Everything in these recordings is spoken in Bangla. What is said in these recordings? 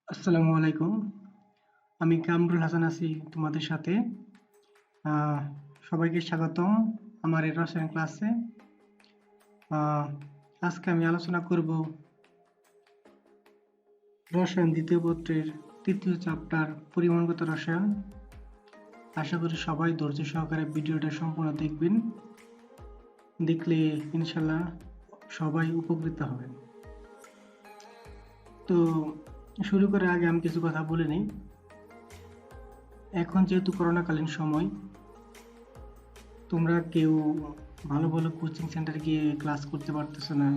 আসসালামু আলাইকুম। আমি কামরুল হাসান আছি তোমাদের সাথে। সবাইকে স্বাগতম আমার এই রসায়ন ক্লাসে। আজকে আমি আলোচনা করব রসায়ন দ্বিতীয় পত্রের তৃতীয় চ্যাপ্টার পরিমাণগত রসায়ন। আশা করি সবাই ধৈর্য সহকারে ভিডিওটা সম্পূর্ণ দেখবেন, দেখলে ইনশাল্লাহ সবাই উপকৃত হবেন। তো শুরু করার আগে আমি কিছু কথা বলে নিই। এখন যেহেতু করোনাকালীন সময়, তোমরা কেউ ভালো ভালো কোচিং সেন্টারে গিয়ে ক্লাস করতে পারতেছো না,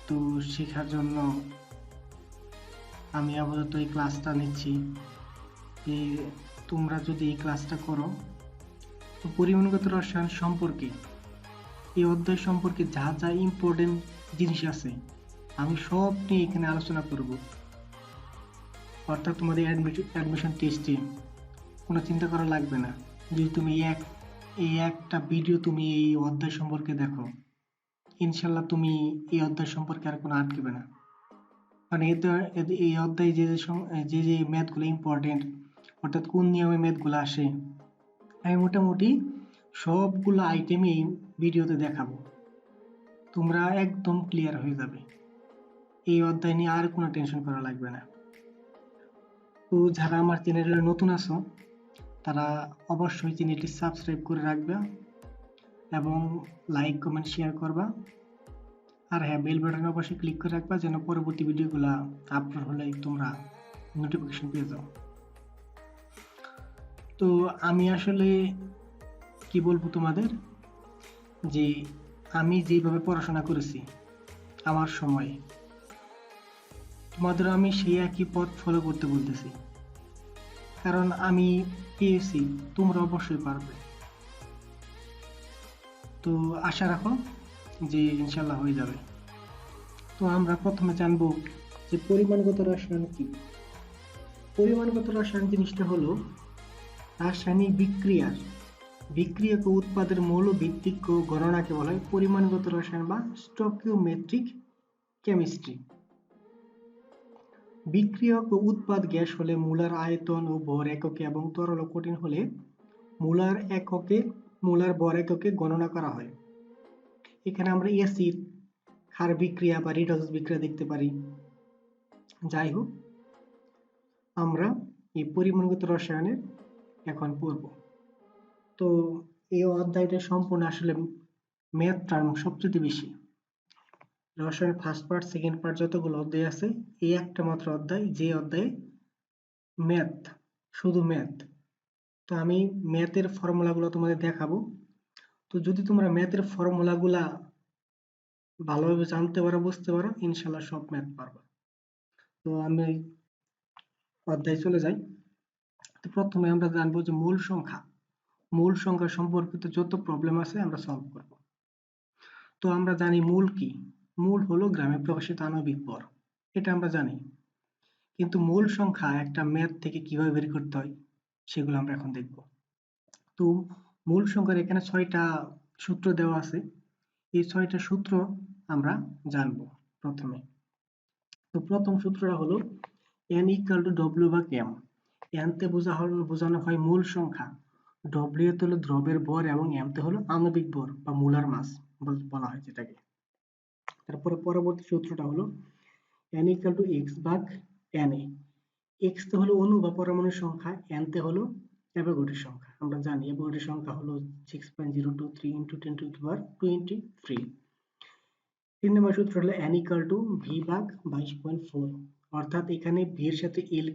তো শেখার জন্য আমি আপাতত এই ক্লাসটা নিচ্ছি। তোমরা যদি এই ক্লাসটা করো, তো পরিমাণগত রসায়ন সম্পর্কে এই অধ্যায় সম্পর্কে যা যা ইম্পর্টেন্ট জিনিস আছে আমি সব নিয়ে এখানে আলোচনা করব। অর্থাৎ তোমাদের অ্যাডমিশন টেস্টে কোনো চিন্তা করা লাগবে না। যদি তুমি এই একটা ভিডিও তুমি এই অধ্যায় সম্পর্কে দেখো, ইনশাল্লাহ তুমি এই অধ্যায় সম্পর্কে আর কোনো আটকেবে না। কারণ এই অধ্যায়ে যে যে ম্যাথগুলো ইম্পর্টেন্ট, অর্থাৎ কোন নিয়মে ম্যাথগুলো আসে, আমি মোটামুটি সবগুলো আইটেমই এই ভিডিওতে দেখাবো। তোমরা একদম ক্লিয়ার হয়ে যাবে, এই অধ্যায় নিয়ে আর কোনো টেনশন করা লাগবে না। তো যারা আমার চ্যানেলে নতুন আছো তারা অবশ্যই চ্যানেলটি সাবস্ক্রাইব করে রাখবে এবং লাইক কমেন্ট শেয়ার করবা। আর হ্যাঁ, বেল বাটনে অবশ্যই ক্লিক করে রাখবা যেন পরবর্তী ভিডিওগুলো আপলোড হলে তোমরা নোটিফিকেশন পেয়ে যাও। তো আমি আসলে কি বলবো তোমাদের, যে আমি যেভাবে পড়াশোনা করেছি আমার সময়ে, তোমাদের আমি সেই একই পথ ফলো করতে বলতেছি। কারণ আমি পেয়েছি, তোমরা অবশ্যই পারবে। তো আশা রাখো যে ইনশাল্লাহ হয়ে যাবে। তো আমরা প্রথমে জানবো যে পরিমাণগত রসায়ন কি। পরিমাণগত রসায়ন জিনিসটা হলো রাসায়নিক বিক্রিয়ক ও উৎপাদের মৌল ভিত্তিক গণনাকে বলা হয় পরিমাণগত রসায়ন বা স্টকিওমেট্রিক কেমিস্ট্রি। বিক্রিয়ক ও উৎপাদ গ্যাস হলে মোলার আয়তন ও ভর এককে এবং তরল ও কঠিন হলে মোলার ভর এককে গণনা করা হয়। এখানে আমরা অ্যাসিড ক্ষার বিক্রিয়া বা রিডক্স বিক্রিয়া দেখতে পারি। যাই হোক, আমরা এই পরিমাণগত রসায়নের এখন পড়ব। তো এই অধ্যায়টা সম্পূর্ণ আসলে ম্যাথ টার্ম সবচেয়ে বেশি। রসায়ন ফার্স্ট পার্ট সেকেন্ড পার্ট যতগুলো অধ্যায় আছে, এই একটা মাত্র অধ্যায় যে অধ্যায়ে ম্যাথ, শুধু ম্যাথ। তো আমি ম্যাথের ফর্মুলাগুলো তোমাদের দেখাবো। তো যদি তোমরা ম্যাথের ফর্মুলাগুলা ভালোভাবে জানতে পারো, বুঝতে পারো, ইনশাল্লাহ সব ম্যাথ পারবা। তো আমি অধ্যায় চলে যাই। তো প্রথমে আমরা জানবো যে মূল সংখ্যা সম্পর্কিত যত প্রবলেম আছে আমরা সলভ করব। তো আমরা জানি মূল কি। মূল হলো গ্রামে প্রকাশিত আণবিক ভর, এটা আমরা জানি। কিন্তু মূল সংখ্যা একটা ম্যাথ থেকে কিভাবে বের করতে হয় সেগুলো আমরা এখন দেখব। তো মূল সংখ্যার এখানে 6টা সূত্র দেওয়া আছে। এই 6টা সূত্র আমরা জানবো প্রথমে। তো প্রথম সূত্রটা হলো n = W/m। n তে বোঝানো হয় মূল সংখ্যা, w তে হলো দ্রবের ভর এবং m তে হলো আণবিক ভর বা মোলার মাস বলা হয় যেটাকে। তারপরে পরবর্তী সূত্রটা হলো n = x/na। x তে হলো অণু বা পরমাণুর সংখ্যা, n তে হলো অ্যাভোগাড্রোর সংখ্যা। আমরা জানি অ্যাভোগাড্রোর সংখ্যা হলো 6.023 × 10⁻23। 3 নম্বর সূত্র হলো n = v/22.4। অর্থাৎ এখানে v এর সাথে l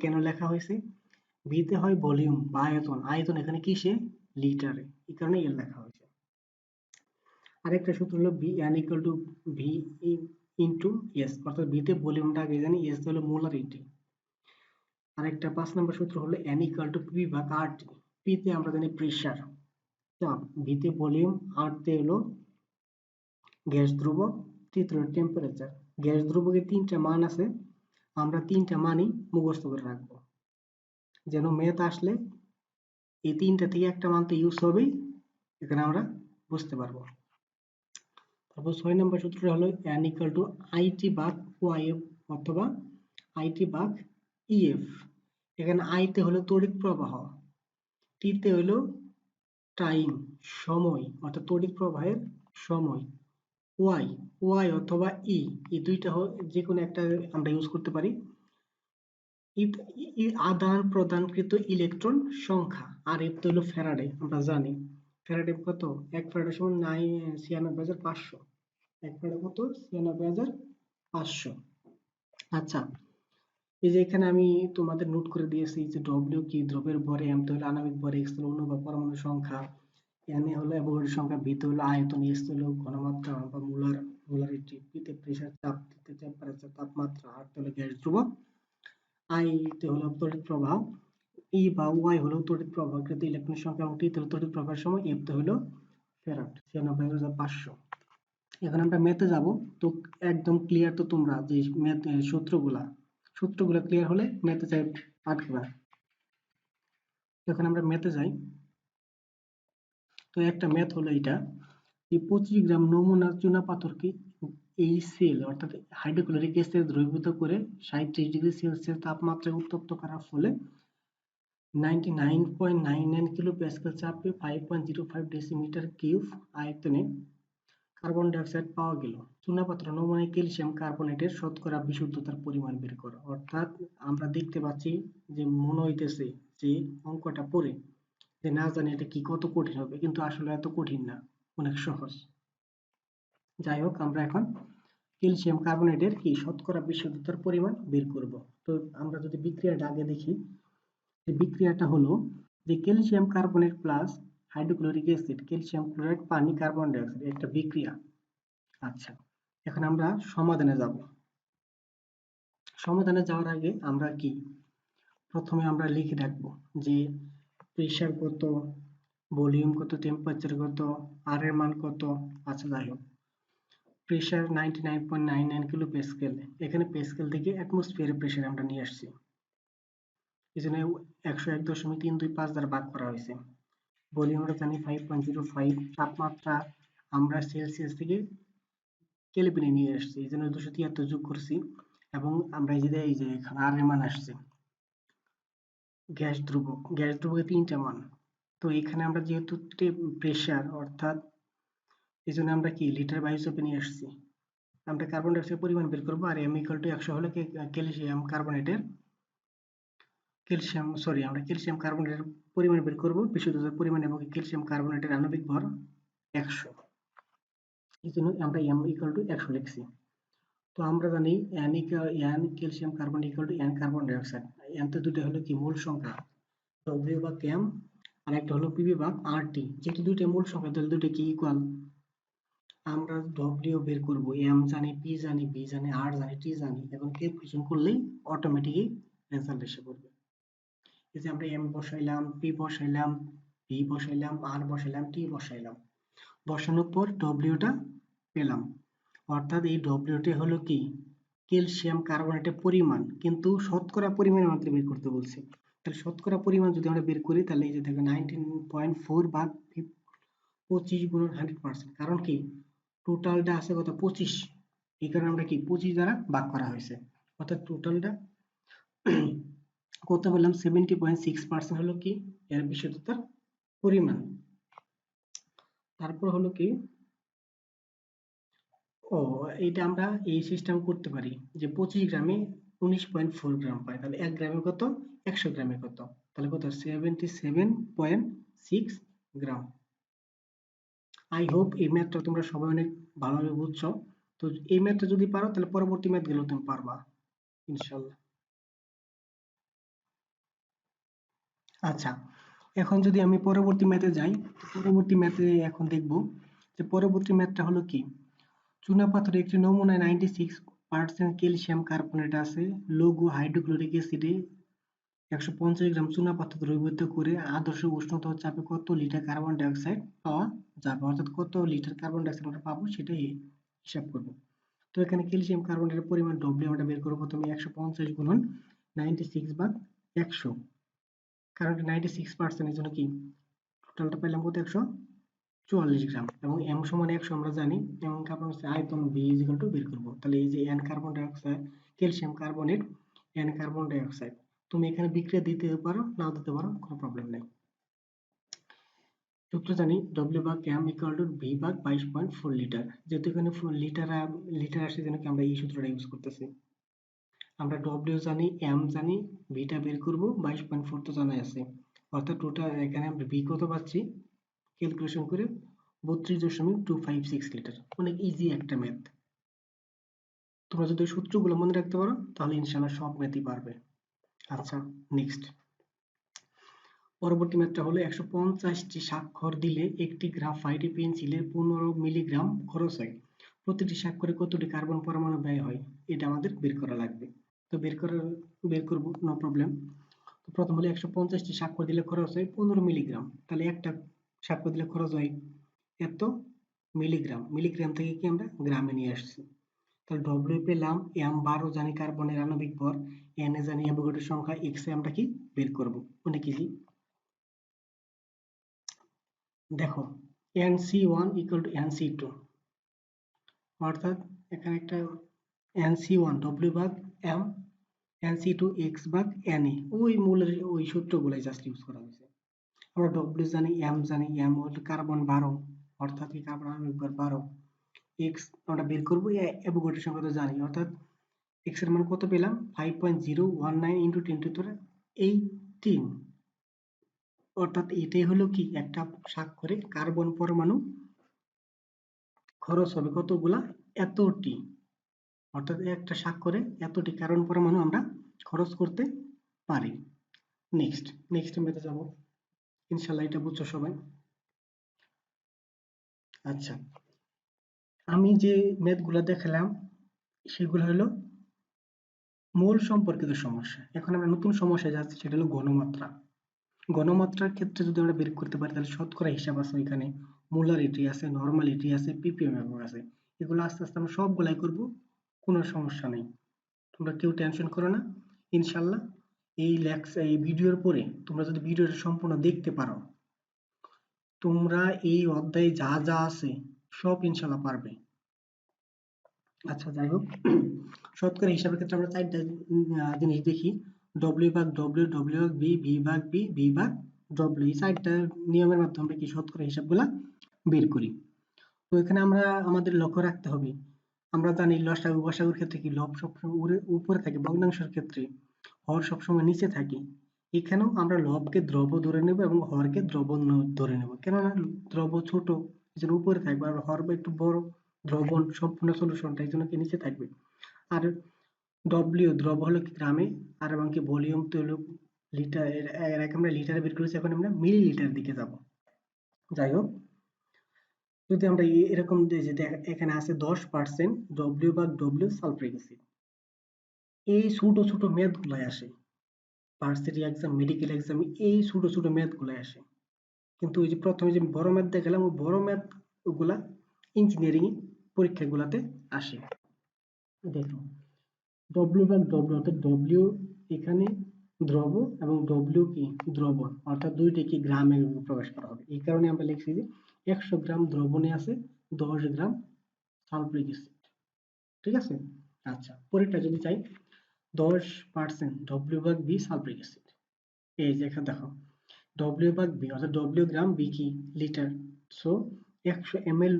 কেন লেখা হয়েছে? v তে হয় ভলিউম বা আয়তন, আয়তন এখানে কিসে? লিটারে, এই কারণে l লেখা হয়েছে। আরেকটা সূত্র হলো n = v × s। অর্থাৎ v তে ভলিউমটা আগে জানি, s হলো মোলারিটি। আরেকটা 5 নম্বর সূত্র হলো n = p/RT। p তে আমরা জানি প্রেসার, চাপ, v তে ভলিউম, r তে হলো গ্যাস ধ্রুবক, তৃতীয় টেম্পারেচার। গ্যাস ধ্রুবকের 3টা মান আছে, আমরা 3টা মানই মুখস্থ করে রাখবো, যেন ম্যাথ আসলে এই 3টা থেকে একটা মান তো ইউজ হবেই, এখানে আমরা বুঝতে পারবো। তারপর 6 নম্বর সূত্রটা হলো n ইকুয়াল টু আইটি ভাগ ওয়াইএফ অথবা আইটি ভাগ ইএফ। এখানে আইতে হলো তড়িৎ প্রবাহ, টিতে হলো টাইম সময় অর্থাৎ তড়িৎ প্রবাহের সময়, ওয়াই ওয়াই অথবা ই, এই দুইটা যে কোনো একটা আমরা ইউজ করতে পারি। আদান প্রদানকৃত ইলেকট্রন সংখ্যা, আর এফ তো হলো ফ্যারাডে, আমরা জানি ফ্যারাডে কত, 1 ফ্যারাডে সমান 96,500, 1 ফ্যারাডে কত 96,500। আচ্ছা, এই যে এখানে আমি তোমাদের নোট করে দিয়েছি যে ডব্লিউ কি দ্রব্যের ভরে, এম তো হলো আণবিক ভর, এক্স হলো অণু বা পরমাণু সংখ্যা, এন এ হলো অ্যাভোগাড্রো সংখ্যা, ভি হলো আয়তন, এস হলো ঘনমাত্রা বা মোলারিটি, পি তে প্রেসার চাপ, টি তে টেম্পারেচার তাপমাত্রা, আর হলো গ্যাস ধ্রুবক, আই তে হলো তড়িৎ প্রবাহ, ই বা ওয়াই হলো তড়িৎ প্রবাহকৃত ইলেকট্রন সংখ্যা, এবং টি তে হলো তড়িৎ প্রবাহের সময়, এফ তে হলো ফ্যারাড 96,500। এখন আমরা ম্যাথে যাব। তো একদম ক্লিয়ার তো তোমরা যে ম্যাথ সূত্রগুলা ক্লিয়ার হলে ম্যাথে যাই পারবা। এখন আমরা ম্যাথে যাই। তো একটা ম্যাথ হলো এটা, এই 25 গ্রাম নমুনা চুনা পাথরকে এই সেল অর্থাৎ হাইড্রোক্লোরিক অ্যাসিড দ্রবীভূত করে 37 ডিগ্রি সেলসিয়াস তাপমাত্রায় উত্তপ্ত করার ফলে 99.99 কিলো প্যাসকেল চাপে 5.05 ডেসিমিটার কিউব আয়তনে কার্বন ডাইঅক্সাইড পাওয়া গেল। চুনাপাত্র নমুনায় ক্যালসিয়াম কার্বনেটের শতকরা বিশুদ্ধতার পরিমাণ বের করো। অর্থাৎ আমরা দেখতে পাচ্ছি যে মনে হইতেছে যে অঙ্কটা পড়ে যে না জানি এটা কি, কত কঠিন হবে, কিন্তু আসলে এত কঠিন না, অনেক সহজ। যাই হোক, আমরা এখন ক্যালসিয়াম কার্বনেটের কি শতকরা বিশুদ্ধতার পরিমাণ বের করব। তো আমরা যদি বিক্রিয়াটা আগে দেখি, যে বিক্রিয়াটা হলো যে calcium carbonate plus hydrochloric acid, calcium chloride, পানি, কার্বন ডাইঅক্সাইড, একটা বিক্রিয়া। আচ্ছা, এখন আমরা সমাধানে যাব। সমাধানে যাওয়ার আগে আমরা কি প্রথমে আমরা লিখে রাখবো যে প্রেসার কত, ভলিউম কত, টেম্পারেচার কত, আর এর মান কত। আচ্ছা, যাই হোক, প্রেসার 99.99 কিলো প্যাসকেল, এখানে প্যাসকেল থেকে অ্যাটমসফিয়ারের প্রেসার আমরা নিয়ে আসছি, এই জন্য 101.325 দ্বারা ভাগ করা হয়েছে। ভলিউম আমরা জানি 5.05, তাপমাত্রা আমরা সেলসিয়াস থেকে কেলভিনে নিয়ে আসছি, এই জন্য 273 যোগ করছি, এবং আমরা এই যে এখানে আর এর মান আসছে। গ্যাস ধ্রুবকের 3টা মান, তো এখানে আমরা যেহেতু প্রেসার অর্থাৎ এই জন্য আমরা কি লিটার বাই হিসেবে নিয়ে আসছি। আমরা কার্বন ডাইঅক্সাইড পরিমাণ বের করবো, আর এম ইকুয়াল টু 100 হলে আমরা ক্যালসিয়াম কার্বনেটের পরিমাণ বের করবো, বিশুদ্ধতার পরিমাণ, এবং ক্যালসিয়াম কার্বনেটের আণবিক ভর 100, এই জন্য আমরা এম ইকুয়াল টু 100 লিখছি। তো আমরা জানি N calcium carbon equal to N carbon dioxide, N তো দুটো হলো কি মূল সংখ্যা, ডব্লিউ বা ক্যাম, আর একটা হলো পিবি বা আরটি, যেহেতু দুটো মূল সংখ্যা তাহলে দুটো কি ইকুয়াল। আমরা ডব্লিউ বের করব, এম জানি, পি জানি, বি জানি, আর জানি, টি জানি, এখন ক্যালকুলেশন করলেই অটোমেটিকই রেজাল্ট এসে পড়বে। এই যে আমরা এম বসাইলাম, পি বসাইলাম, বি বসাইলাম, আর বসাইলাম, টি বসাইলাম, বসানোর পর ডব্লিউটা পেলাম। অর্থাৎ এই ডব্লিউটি হলো কি ক্যালসিয়াম কার্বনেটের পরিমাণ, কিন্তু শতকরা পরিমাণের মাত্রা বের করতে বলছে। তাহলে শতকরা পরিমাণ যদি আমরা বের করি, তাহলে এই যে দেখো 19.4 ভাগ 25 গুণন 100%, কারণ কি টোটালটা আছে কত 25, এই কারণে আমরা কি 25 দ্বারা ভাগ করা হয়েছে, অর্থাৎ টোটালটা কত বললাম 70.6% হলো কি এর বিশুদ্ধতার পরিমাণ। তারপর হলো কি এইটা আমরা এই সিস্টেম করতে পারি যে 25 গ্রামে 19.4 গ্রাম পাই, তাহলে 1 গ্রামে কত, 100 গ্রামে কত, তাহলে কত 77.6 গ্রাম। আই হোপ এই ম্যাথটা তোমরা সবাই অনেক ভালোভাবে বুঝছো। তো এই ম্যাথটা যদি পারো তাহলে পরবর্তী ম্যাথ গুলো তুমি পারবা ইনশাআল্লাহ। আচ্ছা, এখন যদি আমি পরবর্তী ম্যাথে যাই, পরবর্তী ম্যাথে এখন দেখব যে পরবর্তী ম্যাথটা হলো কি, চুনাপাথরের একটি নমুনায় 96% ক্যালসিয়াম কার্বনেট আছে, লঘু হাইড্রোক্লোরিক অ্যাসিডে 150 গ্রাম চুনাপাথর দ্রবীভূত করে আদর্শ উষ্ণতা ও চাপে কত লিটার কার্বন ডাই অক্সাইড পাওয়া যাবে, অর্থাৎ কত লিটার কার্বন ডাই অক্সাইড আমরা পাবো সেটাই হিসাব করব। তো এখানে ক্যালসিয়াম কার্বনেটের পরিমাণ ডব্লিউ আমরা বের করবো, প্রথমে 150 গুণন 96 ভাগ 100, কারণ 96% এর জন্য কি টোটালটা পেলাম কত 100, 44 গ্রাম এবং m সমান 100 আমরা জানি এবং কার্বন আয়তন B বের করব। তাহলে এই যে n কার্বন ডাই অক্সাইড, ক্যালসিয়াম কার্বনেট, n কার্বন ডাই অক্সাইড, তুমি এখানে বিক্রিয়া দিতে পারো নাও দিতে পারো, কোনো প্রবলেম নেই। সূত্র জানি W ভাগ M ইকুয়াল টু V ভাগ 22.4 লিটার। যেহেতু এখানে লিটার আসে জন্য আমরা এই সূত্রটা ইউজ করতেছি। আমরা W জানি, M জানি, V টা বের করব, 22.4 তো জানাই আছে। অর্থাৎ টোটাল এখানে আমরা V কত পাচ্ছি ক্যালকুলেশন করে 32.256 লিটার। অনেক ইজি একটা ম্যাথ। তোমরা যদি সূত্রগুলো মনে রাখতে পারো তাহলে ইনশাআল্লাহ সব ম্যাথই পারবে। আচ্ছা, নেক্সট পরবর্তী ম্যাথটা হলো 150টি স্বাক্ষর দিলে একটি গ্রাফাইট পেন্সিলের 15 মিলিগ্রাম খরচ হয়। প্রতিটি স্বাক্ষরে কতটি কার্বন পরমাণু ব্যয় হয়, এটা আমাদের বের করা লাগবে। তো বের করব, নো প্রবলেম। তো প্রথম হলো 150টি স্বাক্ষর দিলে খরচ হয় 15 মিলিগ্রাম। তাহলে একটা স্বাক্ষর দিলে খরচ হয় এত মিলিগ্রাম। মিলিগ্রাম থেকে কি আমরা গ্রামে নিয়ে আসছি। তাহলে ডব্লিউ পেলাম, এম 12 জানি কার্বনের আণবিক ভর, এন এ জানি অ্যাভোগাড্রো সংখ্যা, এক্স এ আমরা কি বের করব, অনেক ইজি। দেখো NC1 equal to NC2, অর্থাৎ এখানে একটা NC1 W ভাগ M, NC2 X ভাগ Na, ওই মূলের ওই সূত্রগুলাই জাস্ট ইউজ করা হয়েছে। আমরা W জানি, M জানি, M হলো কার্বন 12, অর্থাৎ কি কার্বন আণবিক ভর 12, X আমরা বের করবো, অ্যাভোগাড্রো সংখ্যা তো জানি, অর্থাৎ X এর মান কত পেলাম 5.019 into 10 to the 18, অর্থাৎ এটাই হলো কি একটা স্বাক্ষরে কার্বন পরমাণু খরচ হবে কতগুলা, এতটি। অর্থাৎ একটা স্বাক্ষরে এতটি কার্বন পরমাণু আমরা খরচ করতে পারি। নেক্সট মেথে যাব, ইনশাআল্লাহ এটা বুঝছো সবাই। আচ্ছা, আমি যে ম্যাথগুলো দেখালাম সেগুলো হলো মোল সম্পর্কিত সমস্যা। এখন আমরা নতুন সমস্যায় যাচ্ছি, সেটা হলো ঘনমাত্রা। ঘনমাত্রার ক্ষেত্রে যদি আমরা বের করতে পারি তাহলে শতকরা হিসাব আছে, এখানে মোলারিটি আছে, নরমালিটি আছে, পিপিএম আছে। এগুলো আস্তে আস্তে আমরা সবগুলাই করব, কোনো সমস্যা নেই, তোমরা কেউ টেনশন করো না। ইনশাল্লাহ এই ভিডিওর পরে তোমরা যদি ভিডিওটা সম্পূর্ণ দেখতে পারো, তোমরা এই অধ্যায়ে যা যা আছে সব ইনশাল্লাহ পারবে। আচ্ছা, যাই হোক, শতকরা হিসাবের ক্ষেত্রে আমরা চারটা জিনিস দেখি, ডব্লিউ ভাগ ডব্লিউ, ডব্লিউ ভাগ বি, ভি ভাগ বি, ভি ভাগ ডব্লিউ। এই চারটা নিয়মের মাধ্যমে আমরা কি শতকরা হিসাবগুলা বের করি। তো এখানে আমরা আমাদের লক্ষ্য রাখতে হবে, আমরা জানি লসাগু গসাগুর ক্ষেত্রে কি লব সবসময় উপরে থাকে, ভগ্নাংশের ক্ষেত্রে হর সবসময় নিচে থাকে। এখানেও আমরা লবকে দ্রব ধরে নেব এবং হরকে দ্রবণ ধরে নেব, কেননা দ্রব ছোট এই জন্য উপরে থাকবে, আর হর একটু বড়, দ্রবণ সম্পূর্ণ সলিউশনটা এই জন্য কি নিচে থাকবে। আর ডব্লিউ দ্রব হলো কি গ্রামে, আর এবং কি ভলিউম তো হলো লিটার, এর আগে আমরা লিটারে বের করেছি, এখন আমরা মিলি লিটার দিকে যাব। যাই হোক, যদি আমরা এরকম যে এখানে আছে 10% ডব্লিউ ভাগ ডব্লিউ সালফিউরিক অ্যাসিড, এই ছোট ছোট ম্যাথ গুলাই আসে ভার্সিটি এক্সাম, মেডিকেল এক্সাম, এই ছোট ছোট ম্যাথ গুলাই আসে। কিন্তু ওই যে প্রথমে যে বড় ম্যাথ দেখালাম, ওই বড় ম্যাথ গুলা ইঞ্জিনিয়ারিং পরীক্ষাগুলোতে আসে। দেখো ডব্লিউ ভাগ ডব্লিউ, অর্থাৎ ডব্লিউ এখানে দ্রব এবং ডব্লিউ কি দ্রবণ, অর্থাৎ দুইটি কি গ্রামে প্রকাশ করা হবে। এই কারণে আমরা লিখছি যে 100 গ্রাম দ্রবণে আছে 10 গ্রাম সালফিউরিক অ্যাসিড। ঠিক আছে। আচ্ছা, পরেরটা যদি চাই 10% ডব্লিউ ভাগ বি সালফিউরিক অ্যাসিড। এই যে এখানে দেখো ডব্লিউ ভাগ বি, অর্থাৎ ডব্লিউ গ্রাম, বি কি লিটার, সো 100 ml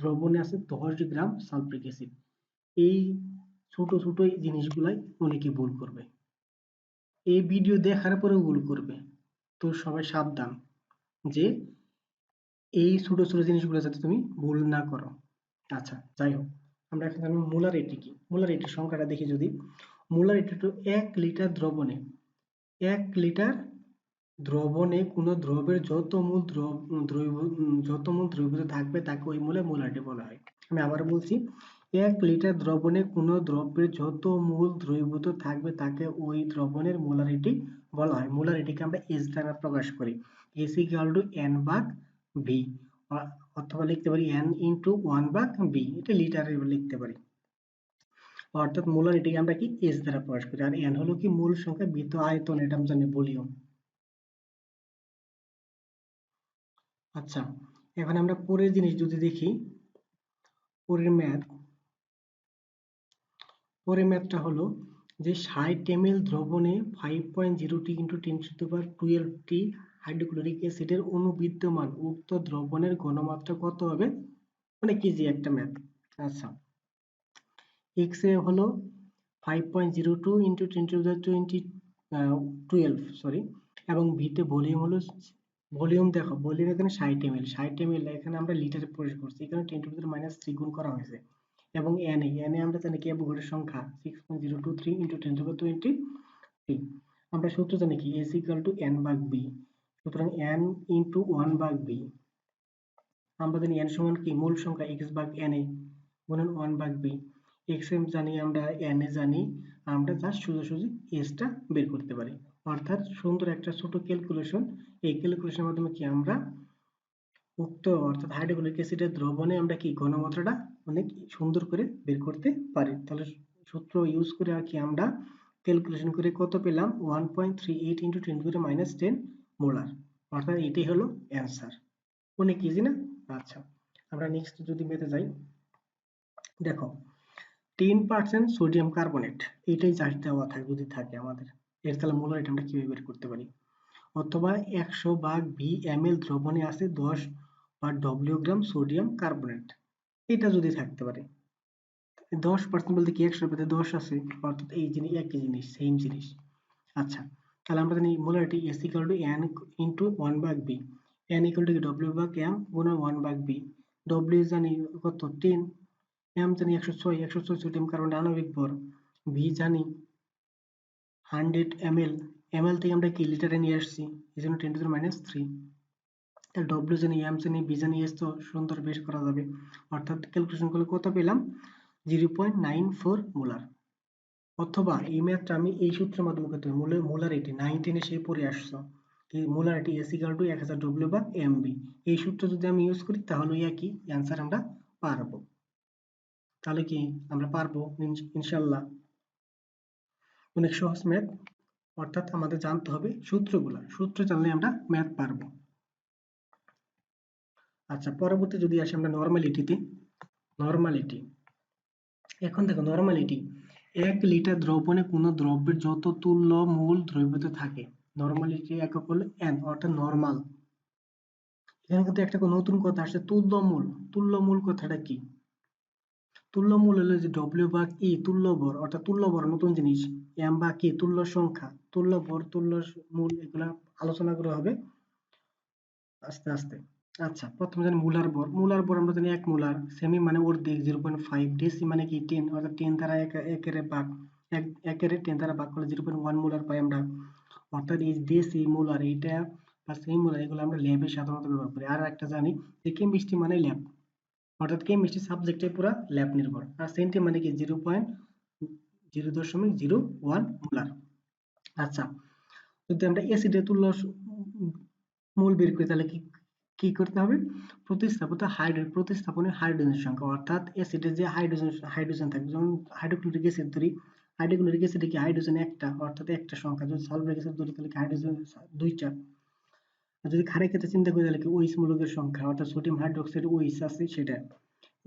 দ্রবণে আছে 10 গ্রাম সালফিউরিক অ্যাসিড। এই ছোট ছোট জিনিসগুলাই অনেকে ভুল করবে, এই ভিডিও দেখার পরেও ভুল করবে। তো সবাই সাবধান যে এই ছোট ছোট জিনিসগুলো যাতে তুমি ভুল না করো। আচ্ছা, যাই হোক, আমরা এখন জানবো মোলারিটি কি। মোলারিটির সংখ্যাটা দেখি, যদি মোলারিটি তো 1 লিটার দ্রবণে, 1 লিটার দ্রবণে কোনো দ্রবের যত মূল দ্রবীভূত থাকবে তাকে ওই মূলে মোলারিটি বলা হয়। আমি আবার বলছি, 1 লিটার দ্রবণে কোনো দ্রব্যের যত মূল দ্রবীভূত থাকবে তাকে ওই দ্রবণের মোলারিটি বলা হয়। মোলারিটিকে আমরা এস দ্বারা প্রকাশ করি, এস ইকুয়াল টু এন ভাগ ভি, অথবা লিখতে পারি এন ইন্টু 1 ভাগ বি, এটা লিটারে লিখতে পারি। অর্থাৎ মোলারিটিকে আমরা কি এস দ্বারা প্রকাশ করি, আর এন হলো কি মূল সংখ্যা, বি তো আয়তন, এটা আমরা জানি ভলিউম। আচ্ছা, এখন আমরা পরের জিনিস যদি দেখি, পরের ম্যাথটা হলো যে 60 ml দ্রবণে 5.0 × 10^12 হাইড্রোক্লোরিক অ্যাসিডের অণু বিদ্যমান, উক্ত দ্রবণের ঘনমাত্রা কত হবে? অনেক ইজি একটা ম্যাথ। আচ্ছা, x এ হলো 5.02 × 10^12 সরি, এবং v তে ভলিউম হলো, ভলিউম দেখো, ভলিউম এখানে 60 ml, 60 ml এখানে আমরা লিটারে প্রকাশ করছি, এখানে 10⁻³ গুণ করা হয়েছে। এবং n এ আমরা জানি কি অ্যাভোগাড্রোর সংখ্যা 6.023 × 10⁻23। আমরা সূত্র জানি কি S = n/b, সুতরাং n × 1/b, আমরা জানি n সমান কি মূল সংখ্যা x/na গুণন 1/b, x এ জানি আমরা, n এ জানি আমরা, জাস্ট সোজাসুজি s টা বের করতে পারি। অর্থাৎ সুন্দর একটা ছোট ক্যালকুলেশন, এই ক্যালকুলেশনের মাধ্যমে কি আমরা উক্ত অর্থাৎ হাইড্রোক্লোরিক অ্যাসিডের দ্রবণে আমরা কি ঘনমাত্রাটা অনেক সুন্দর করে বের করতে পারি। তাহলে সূত্র ইউজ করে আর কি আমরা ক্যালকুলেশন করে কত পেলাম? 1.38 × 10⁻10 মোলার। অর্থাৎ এটাই হলো অ্যান্সার। অনেক ইজি না? আচ্ছা, আমরা নেক্সট যদি মেতে যাই, দেখো 10% সোডিয়াম কার্বনেট, এটাই জাস্ট দেওয়া থাকে, যদি থাকে আমাদের, এর তাহলে মোলার এটা আমরা কিভাবে বের করতে পারি? অথবা 100/v/ml দ্রবণে আছে 10/w গ্রাম সোডিয়াম কার্বনেট, এটা যদি থাকতে পারে। 10% বলতে কি 100 পেতে 10 আছে, অর্থাৎ এই জিনিস একই জিনিস, সেম জিনিস। আচ্ছা, তাহলে আমরা জানি molarity S = n × 1/b, n = w/m গুণন 1/b, w জানি কত 10, m জানি 106 সোডিয়াম কার্বনেট আণবিক ভর, v জানি 100 ml, ml থেকে আমরা কি লিটারে নিয়ে আসছি, এই জন্য 10⁻³ তাহলে w জানি, m জানি, b জানি, s তো সুন্দর বের করা যাবে। অর্থাৎ ক্যালকুলেশন করলে কত পেলাম? 0.94 মোলার। অথবা এই ম্যাথটা আমি এই সূত্রের মাধ্যমে করতে পারি, মোলারিটি 9 এ সে পড়ে আসছো, এই মোলারিটি S = 1000W/mb, এই সূত্র যদি আমি ইউজ করি তাহলে একই অ্যান্সার আমরা পারবো। তাহলে কি আমরা পারবো ইনশাআল্লাহ। অনেক সহজ ম্যাথ, অর্থাৎ আমাদের জানতে হবে সূত্রগুলা, সূত্র জানলে আমরা ম্যাথ পারবো। আচ্ছা, পরবর্তী যদি আসি আমরা নরমালিটিতে, নরমালিটি। এখন দেখো নরমালিটি, 1 লিটার দ্রবণে কোনো দ্রব্যের যত তুল্য মূল দ্রব্যতা থাকে, নরমালিটি একক হলো n, অর্থাৎ নরমাল। এখানে কিন্তু একটা নতুন কথা আসছে, তুল্যমূল। তুল্যমূল কথাটা কি? তুল্যমূল হলো যে W/E, তুল্যভর, অর্থাৎ তুল্যভর নতুন জিনিস, m বা কি তুল্য সংখ্যা, তুল্যভর, তুল্য মূল, এগুলা আলোচনা করা হবে আস্তে আস্তে। আচ্ছা, প্রথমে জানি মুলার ভর। মুলার ভর আমরা জানি 1 মোলার, সেমি মানে অর্ধেক 0.5, ডেসি মানে কি 10, অর্থাৎ 10 দ্বারা একেরে ভাগ, একেরে 10 দ্বারা ভাগ করলে 0.1 মোলার পাই আমরা। অর্থাৎ এই ডেসি, মোলার, এইটা বা সেমি মোলার, এগুলো আমরা ল্যাবে সাধারণত ব্যবহার করি। আর একটা জানি যে কেমিস্ট্রি মানে ল্যাব, অর্থাৎ কেমিস্ট্রি সাবজেক্টে পুরো ল্যাব নির্ভর। আর সেন্টি মানে কি 0.001 মোলার। আচ্ছা, যদি আমরা অ্যাসিডের তুল্য মূল বের করি তাহলে কি কি করতে হবে? প্রতিস্থাপনের হাইড্রোজেনের সংখ্যা, অর্থাৎ অ্যাসিডের যে হাইড্রোজেন থাকবে, যেমন হাইড্রোক্লোরিক অ্যাসিড ধরি, হাইড্রোক্লোরিক অ্যাসিডে কি হাইড্রোজেন একটা, অর্থাৎ একটা সংখ্যা। যদি সালফিউরিক অ্যাসিড ধরি তাহলে কি হাইড্রোজেন দুইটা। আর যদি ক্ষারের ক্ষেত্রে চিন্তা করি তাহলে কি OH মূলকের সংখ্যা, অর্থাৎ সোডিয়াম হাইড্রোক্সাইড OH আছে সেটা।